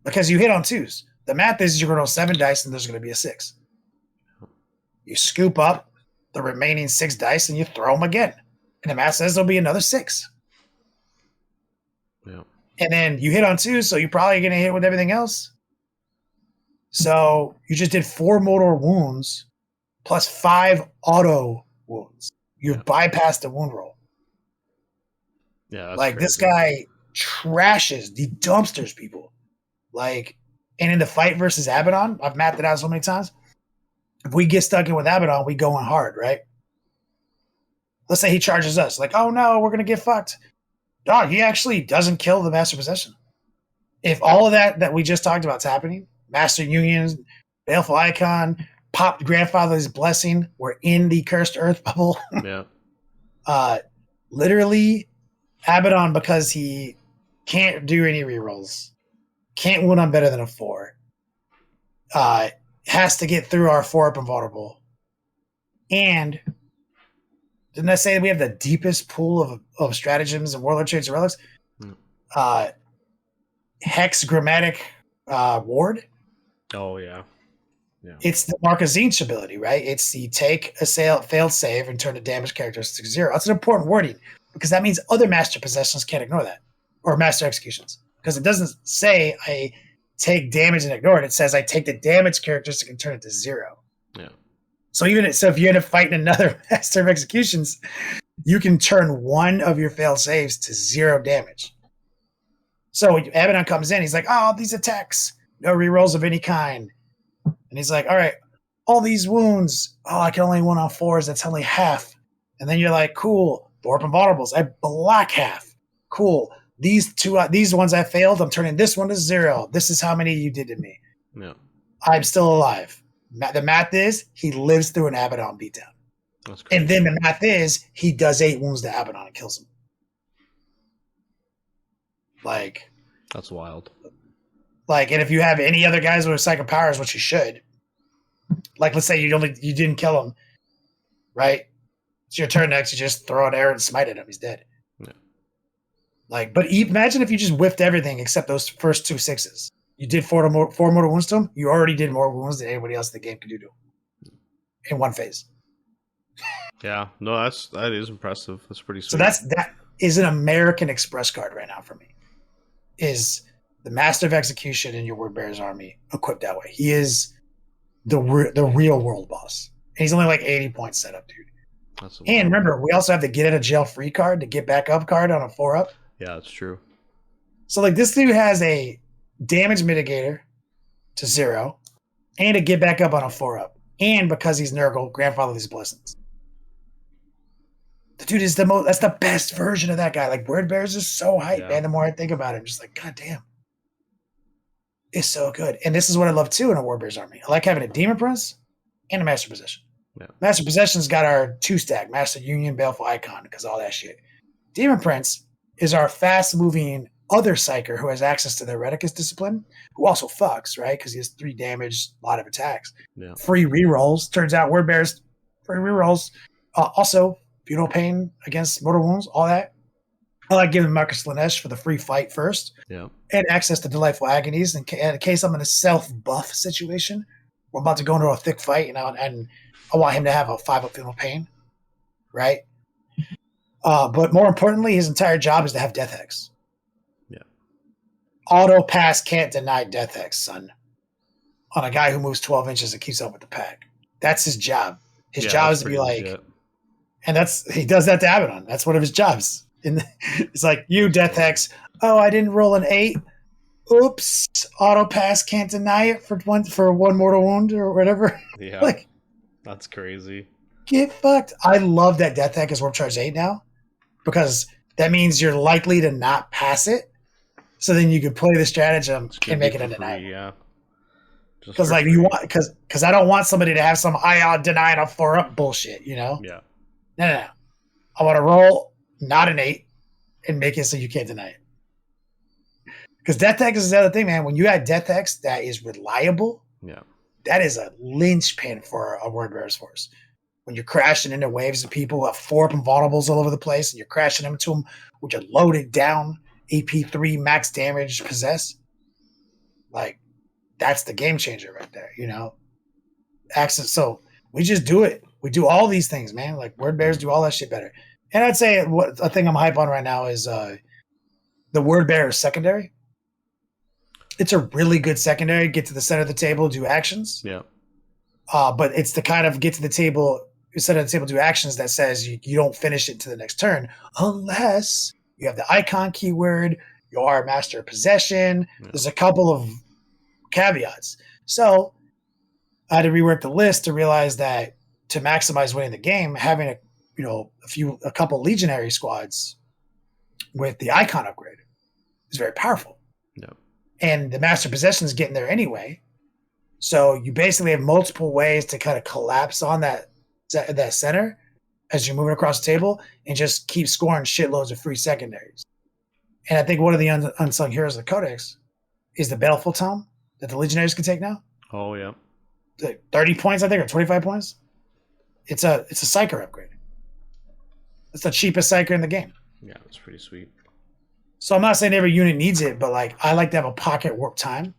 Because you hit on 2s. The math is you're going to roll 7 dice and there's going to be a 6. You scoop up the remaining 6 dice and you throw them again. And the math says there'll be another 6. Yeah. And then you hit on 2, so you're probably going to hit with everything else. So you just did 4 mortal wounds plus 5 auto wounds. You've bypassed the wound roll. Yeah, that's like crazy. This guy trashes, he dumpsters people. And in the fight versus Abaddon, I've mapped it out so many times. If we get stuck in with Abaddon, we go in hard, right? Let's say he charges us. Oh no, we're going to get fucked. Dog, he actually doesn't kill the Master Possession. If all of that we just talked about is happening, Master Unions, Baleful Icon, popped Grandfather's Blessing, we're in the Cursed Earth bubble. Yeah. Literally, Abaddon, because he can't do any rerolls, can't wound on better than a 4, has to get through our 4 up invulnerable. And didn't I say we have the deepest pool of stratagems and warlord traits and relics? hexagrammatic ward. Oh yeah. Yeah. It's the Marcus Zinch ability, right? It's the take a failed save and turn the damage characteristic to 0. That's an important wording because that means other master possessions can't ignore that, or master executions, because it doesn't say I take damage and ignore it. It says I take the damage characteristic and turn it to 0. Yeah. So if you end up fighting another master of executions, you can turn one of your failed saves to 0 damage. So when Abaddon comes in, he's like, "Oh, these attacks, no rerolls of any kind." And he's like, "All right, all these wounds. Oh, I can only win on 4s. That's only half." And then you're like, "Cool, warp and vulnerables. I block half. Cool. These ones I failed. I'm turning this one to 0. This is how many you did to me. Yeah. I'm still alive." The math is he lives through an Abaddon beatdown. That's crazy. And then the math is he does 8 wounds to Abaddon and kills him. Like, that's wild. and if you have any other guys with psychic powers, which you should, like let's say you didn't kill him, right? It's your turn next. You just throw an arrow and smite at him. He's dead. Yeah. But imagine if you just whiffed everything except those first 2 6s. You did 4 mortal wounds to him. You already did more wounds than anybody else in the game could do to him in one phase. Yeah, no, that is impressive. That's pretty sweet. So that is an American Express card right now for me. Is the Master of Execution in your Word Bearer's army equipped that way? He is the real world boss. And he's only like 80 points set up, dude. And remember, we also have the get out of jail free card, the get back up card on a 4-up. Yeah, that's true. So like this dude has a damage mitigator to 0 and a get back up on a 4-up. And because he's Nurgle, grandfather's blessings. The dude is that's the best version of that guy. Like Word Bearers is so hype, man. The more I think about it, I'm just like, God damn. It's so good. And this is what I love too in a Word Bearers army. I like having a Demon Prince and a Master Possession. Yeah. Master Possession's got our 2-stack, Master Union, Baleful Icon, because all that shit. Demon Prince is our fast-moving other Psyker who has access to the Reticus discipline, who also fucks, right? Because he has 3 damage, a lot of attacks. Yeah. Free rerolls. Turns out Word Bearers, free rerolls. Also, Feudal Pain against mortal wounds, all that. I like giving Marcus Lanesh for the free fight first. Yeah. And access to Delightful Agonies in case I'm in a self-buff situation. We're about to go into a thick fight, and I want him to have a 5-up Feudal Pain, right? But more importantly, his entire job is to have Death Hex. Yeah. Auto pass can't deny Death Hex, son. On a guy who moves 12 inches and keeps up with the pack. That's his job. His job is to be like... Legit. And he does that to Abaddon. That's one of his jobs. It's like, you, Death Hex. Oh, I didn't roll an 8. Oops. Auto pass can't deny it for one mortal wound or whatever. Yeah. Like, that's crazy. Get fucked. I love that Death Hex is Warp Charge 8 now because that means you're likely to not pass it. So then you could play the stratagem and make it undeniable. Yeah. Because like because I don't want somebody to have some deny it a 4-up bullshit, you know? Yeah. No. I want to roll not an 8 and make it so you can't deny it. Because Death Hex is the other thing, man. When you have Death Hex that is reliable, that is a linchpin for a Word Bearer's force. When you're crashing into waves of people who have 4-up and vulnerables all over the place, and you're crashing into them with your loaded down AP3 max damage possess, like that's the game changer right there, you know? Access. So we just do it. We do all these things, man. Like Word Bearers do all that shit better. And I'd say a thing I'm hype on right now is the Word Bearer secondary. It's a really good secondary. Get to the center of the table, do actions. Yeah. But it's the kind of get to the table, center of the table, do actions that says you don't finish it to the next turn unless you have the icon keyword, you are Master of Possession. Yeah. There's a couple of caveats. So I had to rework the list to realize that to maximize winning the game, having a couple legionary squads with the icon upgrade is very powerful. Yeah. And the Master Possession is getting there anyway. So you basically have multiple ways to kind of collapse on that center as you're moving across the table and just keep scoring shitloads of free secondaries. And I think one of the unsung heroes of the Codex is the Baleful Tome that the Legionaries can take now. Oh, yeah. 30 points, I think, or 25 points. It's a Psyker upgrade. It's the cheapest Psyker in the game. Yeah, it's pretty sweet. So I'm not saying every unit needs it, but like I like to have a pocket warp time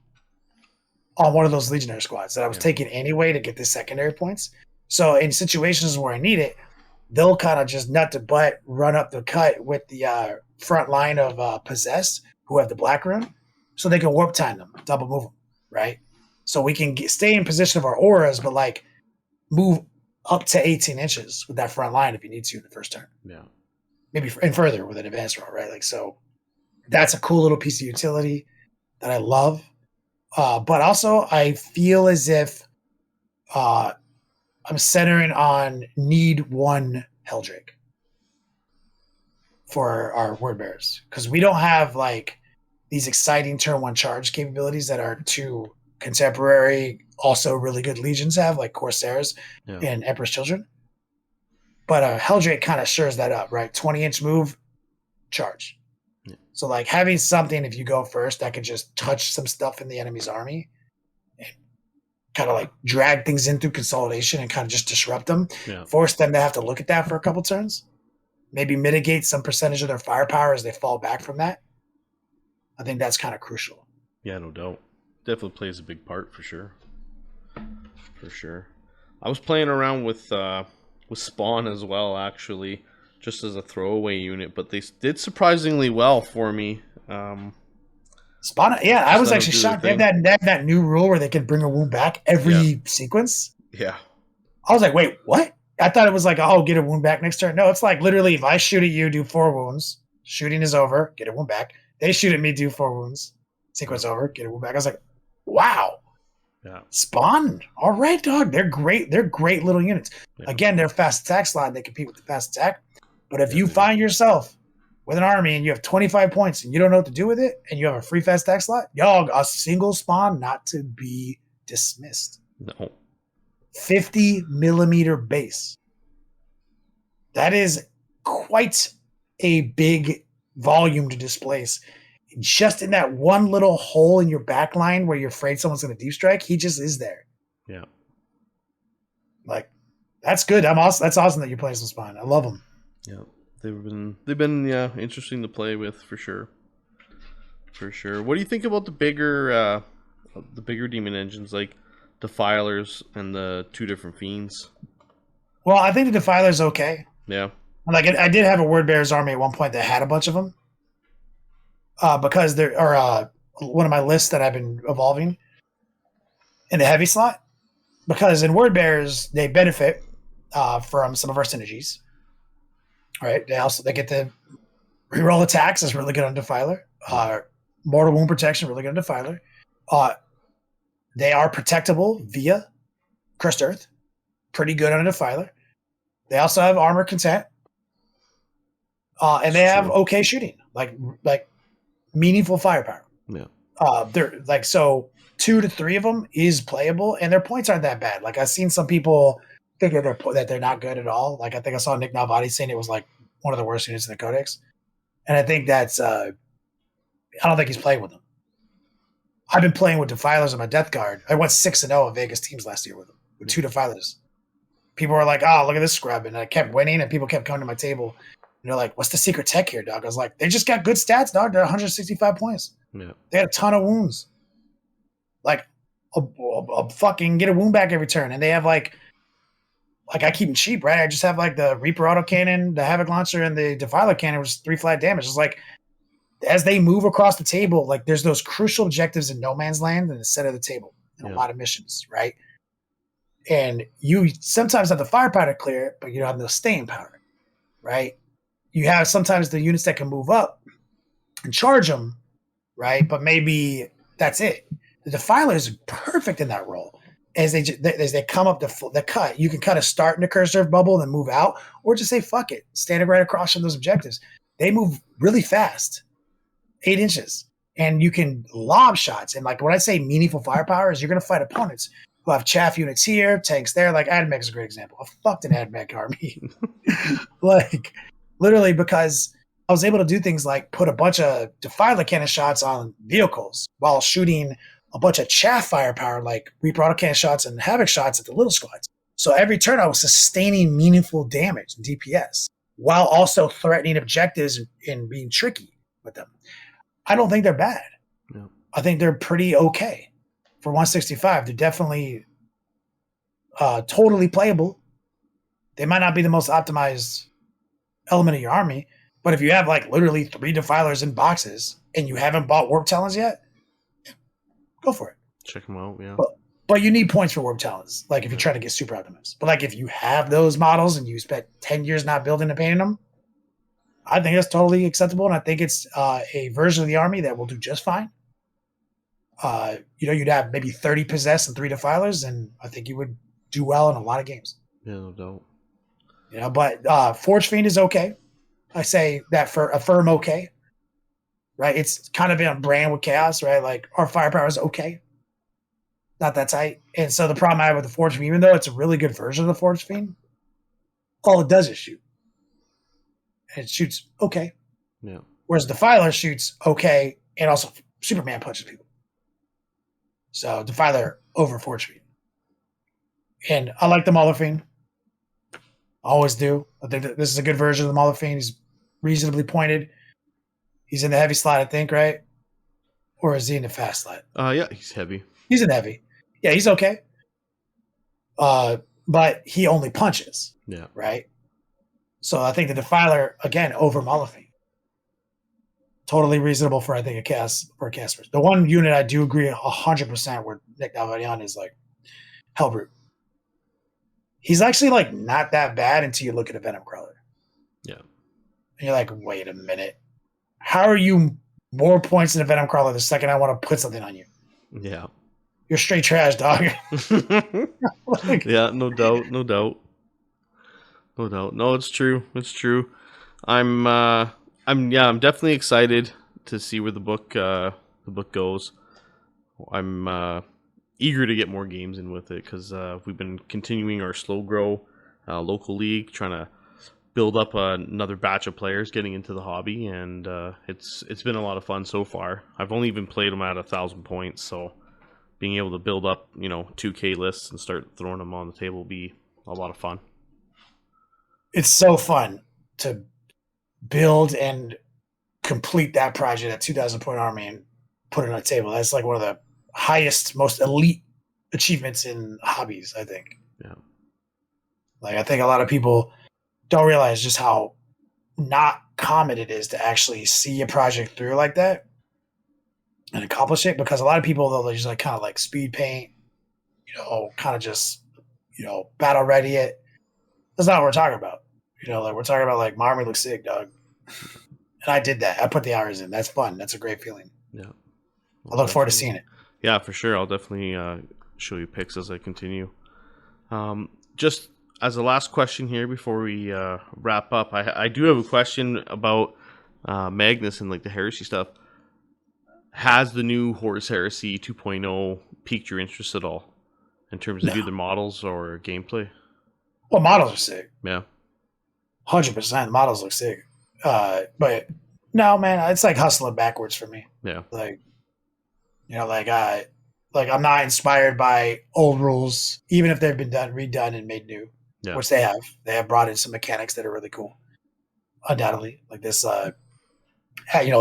on one of those Legionnaire squads that I was taking anyway to get the secondary points. So in situations where I need it, they'll kind of just nut to butt run up the cut with the front line of Possessed, who have the Black Rune, so they can warp time them, double move them, right? So we can stay in position of our auras, but like move up to 18 inches with that front line if you need to in the first turn. Yeah. Maybe and further with an advanced roll, right? Like, so that's a cool little piece of utility that I love. But also I feel as if I'm centering on need one Helldrake for our word bearers, because we don't have like these exciting turn one charge capabilities that are too contemporary, also really good legions have, like Corsairs and Emperor's Children. But Helldrake kind of shores that up, right? 20-inch move, charge. Yeah. So like having something, if you go first, that could just touch some stuff in the enemy's army and kind of like drag things in through consolidation and kind of just disrupt them, force them to have to look at that for a couple turns, maybe mitigate some percentage of their firepower as they fall back from that. I think that's kind of crucial. Yeah, no doubt. Definitely plays a big part for sure. For sure. I was playing around with Spawn as well, actually, just as a throwaway unit, but they did surprisingly well for me. Spawn, yeah, I was actually shocked. They have that new rule where they can bring a wound back every sequence. Yeah. I was like, wait, what? I thought it was like, oh, get a wound back next turn. No, it's like literally if I shoot at you, do 4 wounds. Shooting is over, get a wound back. They shoot at me, do 4 wounds. Sequence over, get a wound back. I was like, wow. Yeah. Spawn. All right, dog. They're great. They're great little units. Yeah. Again, they're fast attack slot. They compete with the fast attack. But if you find yourself with an army and you have 25 points and you don't know what to do with it and you have a free fast attack slot, dog, a single Spawn not to be dismissed. No. 50 millimeter base. That is quite a big volume to displace. Just in that one little hole in your back line where you're afraid someone's going to deep strike, he just is there. Yeah. Like, that's good. That's awesome that you're playing some Spawn. I love them. Yeah. They've been interesting to play with for sure. For sure. What do you think about the bigger demon engines like Defilers and the 2 different Fiends? Well, I think the Defiler's okay. Yeah. Like, I did have a Word Bearers army at one point that had a bunch of them. Because there are one of my lists that I've been evolving in the heavy slot. Because in Word Bearers, they benefit from some of our synergies. Right? They get to reroll attacks. That's really good on Defiler. Mortal wound protection, really good on Defiler. They are protectable via Cursed Earth. Pretty good on a Defiler. They also have armor content. And they have okay shooting. Like meaningful firepower. Yeah. They're like, so 2 to 3 of them is playable, and their points aren't that bad. Like, I've seen some people think that they're not good at all. Like, I think I saw Nick Nalvati saying it was like one of the worst units in the Codex. And I think that's I don't think he's playing with them. I've been playing with Defilers on my Death Guard. I went 6-0 at Vegas teams last year with them, with 2 Defilers. People were like, oh, look at this scrub. And I kept winning, and people kept coming to my table. And they're like, what's the secret tech here, dog? I was like, they just got good stats, dog. They're 165 points. Yeah. They had a ton of wounds. Like, a fucking get a wound back every turn. And they have, like I keep them cheap, right? I just have, like, the Reaper autocannon, the Havoc Launcher, and the Defiler Cannon, which is 3 flat damage. It's like, as they move across the table, like, there's those crucial objectives in no man's land in the center of the table in a lot of missions, right? And you sometimes have the firepower to clear it, but you don't have no staying power, right? You have sometimes the units that can move up and charge them, right? But maybe that's it. The Defiler is perfect in that role. As they come up the cut, you can kind of start in the Cursed Earth bubble and then move out, or just say, fuck it, standing right across from those objectives. They move really fast, 8 inches, and you can lob shots. And like when I say meaningful firepower is you're going to fight opponents who have chaff units here, tanks there. Like Admech is a great example. I fucked an Admech army. Like, literally, because I was able to do things like put a bunch of Defiler cannon shots on vehicles while shooting a bunch of chaff firepower like Reaper autocannon shots and Havoc shots at the little squads. So every turn I was sustaining meaningful damage and DPS while also threatening objectives and being tricky. with them. I don't think they're bad. Yeah. I think they're pretty okay for 165. They're definitely totally playable. They might not be the most optimized element of your army, but if you have like literally 3 defilers in boxes and you haven't bought warp talons yet, go for it. Check them out, yeah. But you need points for warp talons, like if you try to get super optimized. But like if you have those models and you spent 10 years not building and painting them, I think that's totally acceptable, and I think it's a version of the army that will do just fine. You'd have maybe 30 possess and 3 defilers, and I think you would do well in a lot of games. Yeah, no doubt. But Forge Fiend is okay. I say that for a firm okay, right? It's kind of on brand with Chaos, right? Like our firepower is okay, not that tight. And so the problem I have with the Forge Fiend, even though it's a really good version of the Forge Fiend, all it does is shoot. And it shoots okay. Yeah. Whereas Defiler shoots okay, and also Superman punches people. So Defiler over Forge Fiend. And I like the Mauler Fiend. Always do. I think that this is a good version of the Mauler Fiend. He's reasonably pointed. He's in the heavy slot, I think, right? Or is he in the fast slot? Yeah, he's heavy. He's in heavy. Yeah, he's okay. But he only punches. Yeah. Right? So I think the Defiler, again, over Mauler Fiend. Totally reasonable for, I think, a cast or a cast. The one unit I do agree 100% with Nick Dalvadian is like Hellbrute. He's actually like not that bad until you look at a Venom Crawler. Yeah. And you're like, wait a minute. How are you more points than a Venom Crawler the second I want to put something on you? Yeah. You're straight trash, dog. Yeah, no doubt. No, it's true. I'm definitely excited to see where the book goes. I'm eager to get more games in with it because we've been continuing our slow grow local league, trying to build up another batch of players getting into the hobby, and it's been a lot of fun so far. I've only even played them at 1,000 points, so being able to build up 2K lists and start throwing them on the table will be a lot of fun. It's so fun to build and complete that project, that 2,000 point army, and put it on a table. That's like one of the highest, most elite achievements in hobbies, I think. Yeah. Like, I think a lot of people don't realize just how not common it is to actually see a project through like that and accomplish it, because a lot of people, though, they just like kind of like speed paint, kind of just, battle ready it. That's not what we're talking about. Like we're talking about like my army looks sick, dog. And I did that. I put the hours in. That's fun. That's a great feeling. Yeah. I look forward to seeing it. Yeah, for sure. I'll definitely show you pics as I continue. Just as a last question here before we wrap up, I do have a question about Magnus and like the heresy stuff. Has the new Horus Heresy 2.0 piqued your interest at all in terms of either models or gameplay? Well, models are sick. Yeah. 100%. The models look sick. But no, man, it's like hustling backwards for me. Yeah. Like, I'm not inspired by old rules, even if they've been redone and made new, which they have. They have brought in some mechanics that are really cool, undoubtedly. Like this, like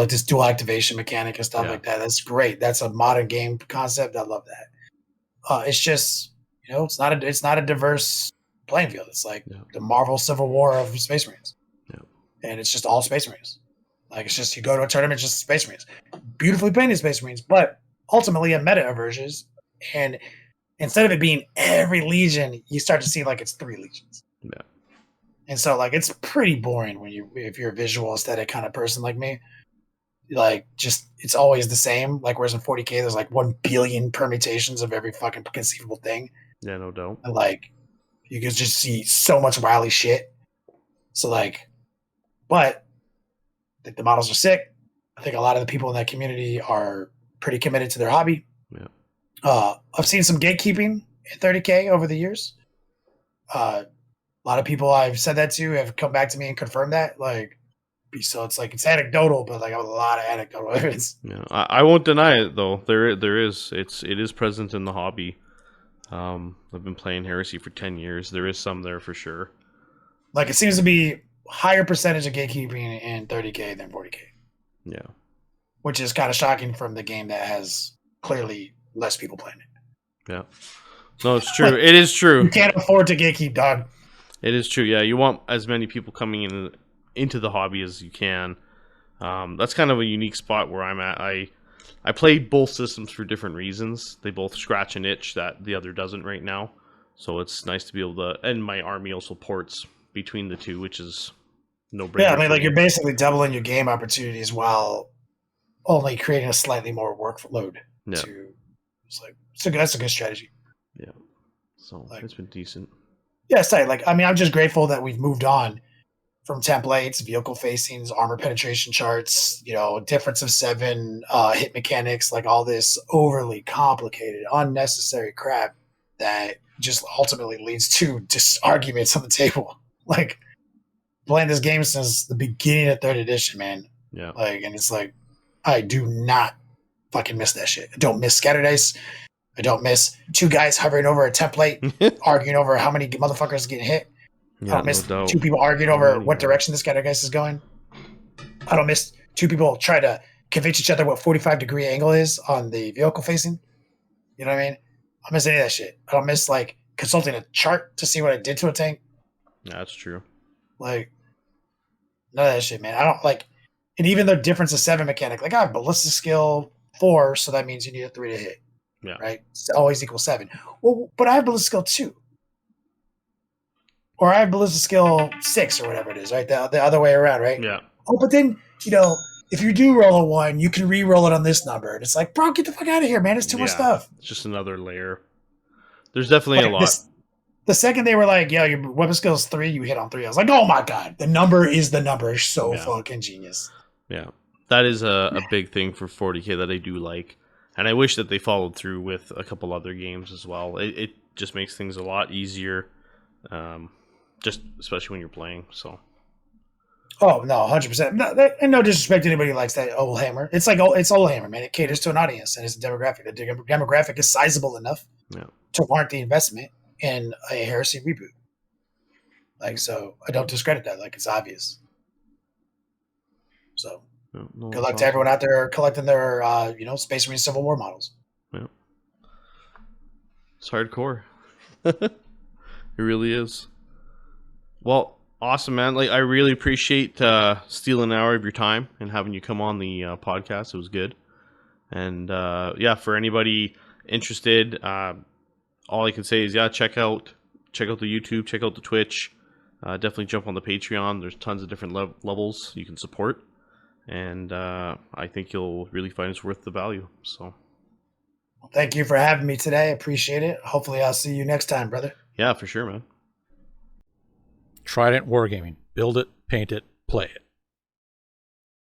this dual activation mechanic and stuff like that. That's great. That's a modern game concept. I love that. It's just, it's not a diverse playing field. It's like the Marvel Civil War of Space Marines, and it's just all Space Marines. Like it's just you go to a tournament, just Space Marines, beautifully painted Space Marines, but ultimately a meta aversions, and instead of it being every legion, you start to see like it's 3 legions. Yeah. And so like it's pretty boring if you're a visual aesthetic kind of person like me. Like just it's always the same. Like whereas in 40K there's like 1 billion permutations of every fucking conceivable thing. Yeah, no doubt. And like you can just see so much wily shit. So like, but I think the models are sick. I think a lot of the people in that community are pretty committed to their hobby. Yeah. I've seen some gatekeeping in 30K over the years. A lot of people I've said that to have come back to me and confirmed that. Like, so it's like it's anecdotal, but like I have a lot of anecdotal evidence. Yeah, I won't deny it though. It is present in the hobby. I've been playing Heresy for 10 years. There is some there for sure. Like it seems to be higher percentage of gatekeeping in 30K than 40K. Yeah. Which is kind of shocking from the game that has clearly less people playing it. Yeah. No, it's true. It is true. You can't afford to gatekeep, dog. It is true. Yeah, you want as many people coming into the hobby as you can. That's kind of a unique spot where I'm at. I play both systems for different reasons. They both scratch an itch that the other doesn't right now. So it's nice to be able to, and my army also ports between the two, which is no brainer. Yeah, I mean, like you're basically doubling your game opportunities while only creating a slightly more workload. Yeah. That's a good strategy. Yeah. So it's been decent. Yeah, it's tight. Like, I mean, I'm just grateful that we've moved on from templates, vehicle facings, armor penetration charts, difference of 7, hit mechanics, like all this overly complicated, unnecessary crap that just ultimately leads to just arguments on the table. Like, playing this game since the beginning of 3rd edition, man. Yeah. Like, and it's like, I do not fucking miss that shit. I don't miss scatter dice. I don't miss 2 guys hovering over a template, arguing over how many motherfuckers getting hit. Yeah, I don't miss 2 people arguing over what direction this scatter dice is going. I don't miss 2 people trying to convince each other what 45-degree angle is on the vehicle facing. You know what I mean? I don't miss any of that shit. I don't miss, like, consulting a chart to see what it did to a tank. Yeah, that's true. Like, none of that shit, man. I don't, like, and even the difference of 7 mechanic, like, I have ballistic skill 4, so that means you need a 3 to hit. Yeah. Right? It's always equals 7. Well, but I have ballistic skill 2. Or I have ballistic skill 6 or whatever it is, right? The other way around, right? Yeah. Oh, but then, if you do roll a 1, you can re-roll it on this number. And it's like, bro, get the fuck out of here, man. It's too much stuff. It's just another layer. There's definitely a lot. The second they were like, yo, your weapon skill is 3, you hit on 3. I was like, oh my God. The number is the number. It's so fucking genius. Yeah. That is a big thing for 40K that I do like. And I wish that they followed through with a couple other games as well. It just makes things a lot easier. Just especially when you're playing. So. Oh no, 100%. And no disrespect to anybody who likes that old hammer. It's like it's old hammer, man. It caters to an audience and it's a demographic. The demographic is sizable enough to warrant the investment in a heresy reboot. Like, so I don't discredit that. Like, it's obvious. So good luck to everyone out there collecting their Space Marine Civil War models. Yeah. It's hardcore. It really is. Well, awesome, man. Like, I really appreciate stealing an hour of your time and having you come on the podcast. It was good. And for anybody interested, all I can say is check out the YouTube, check out the Twitch. Definitely jump on the Patreon. There's tons of different levels you can support. And I think you'll really find it's worth the value. So, thank you for having me today. I appreciate it. Hopefully I'll see you next time, brother. Yeah, for sure, man. Trident Wargaming. Build it, paint it, play it.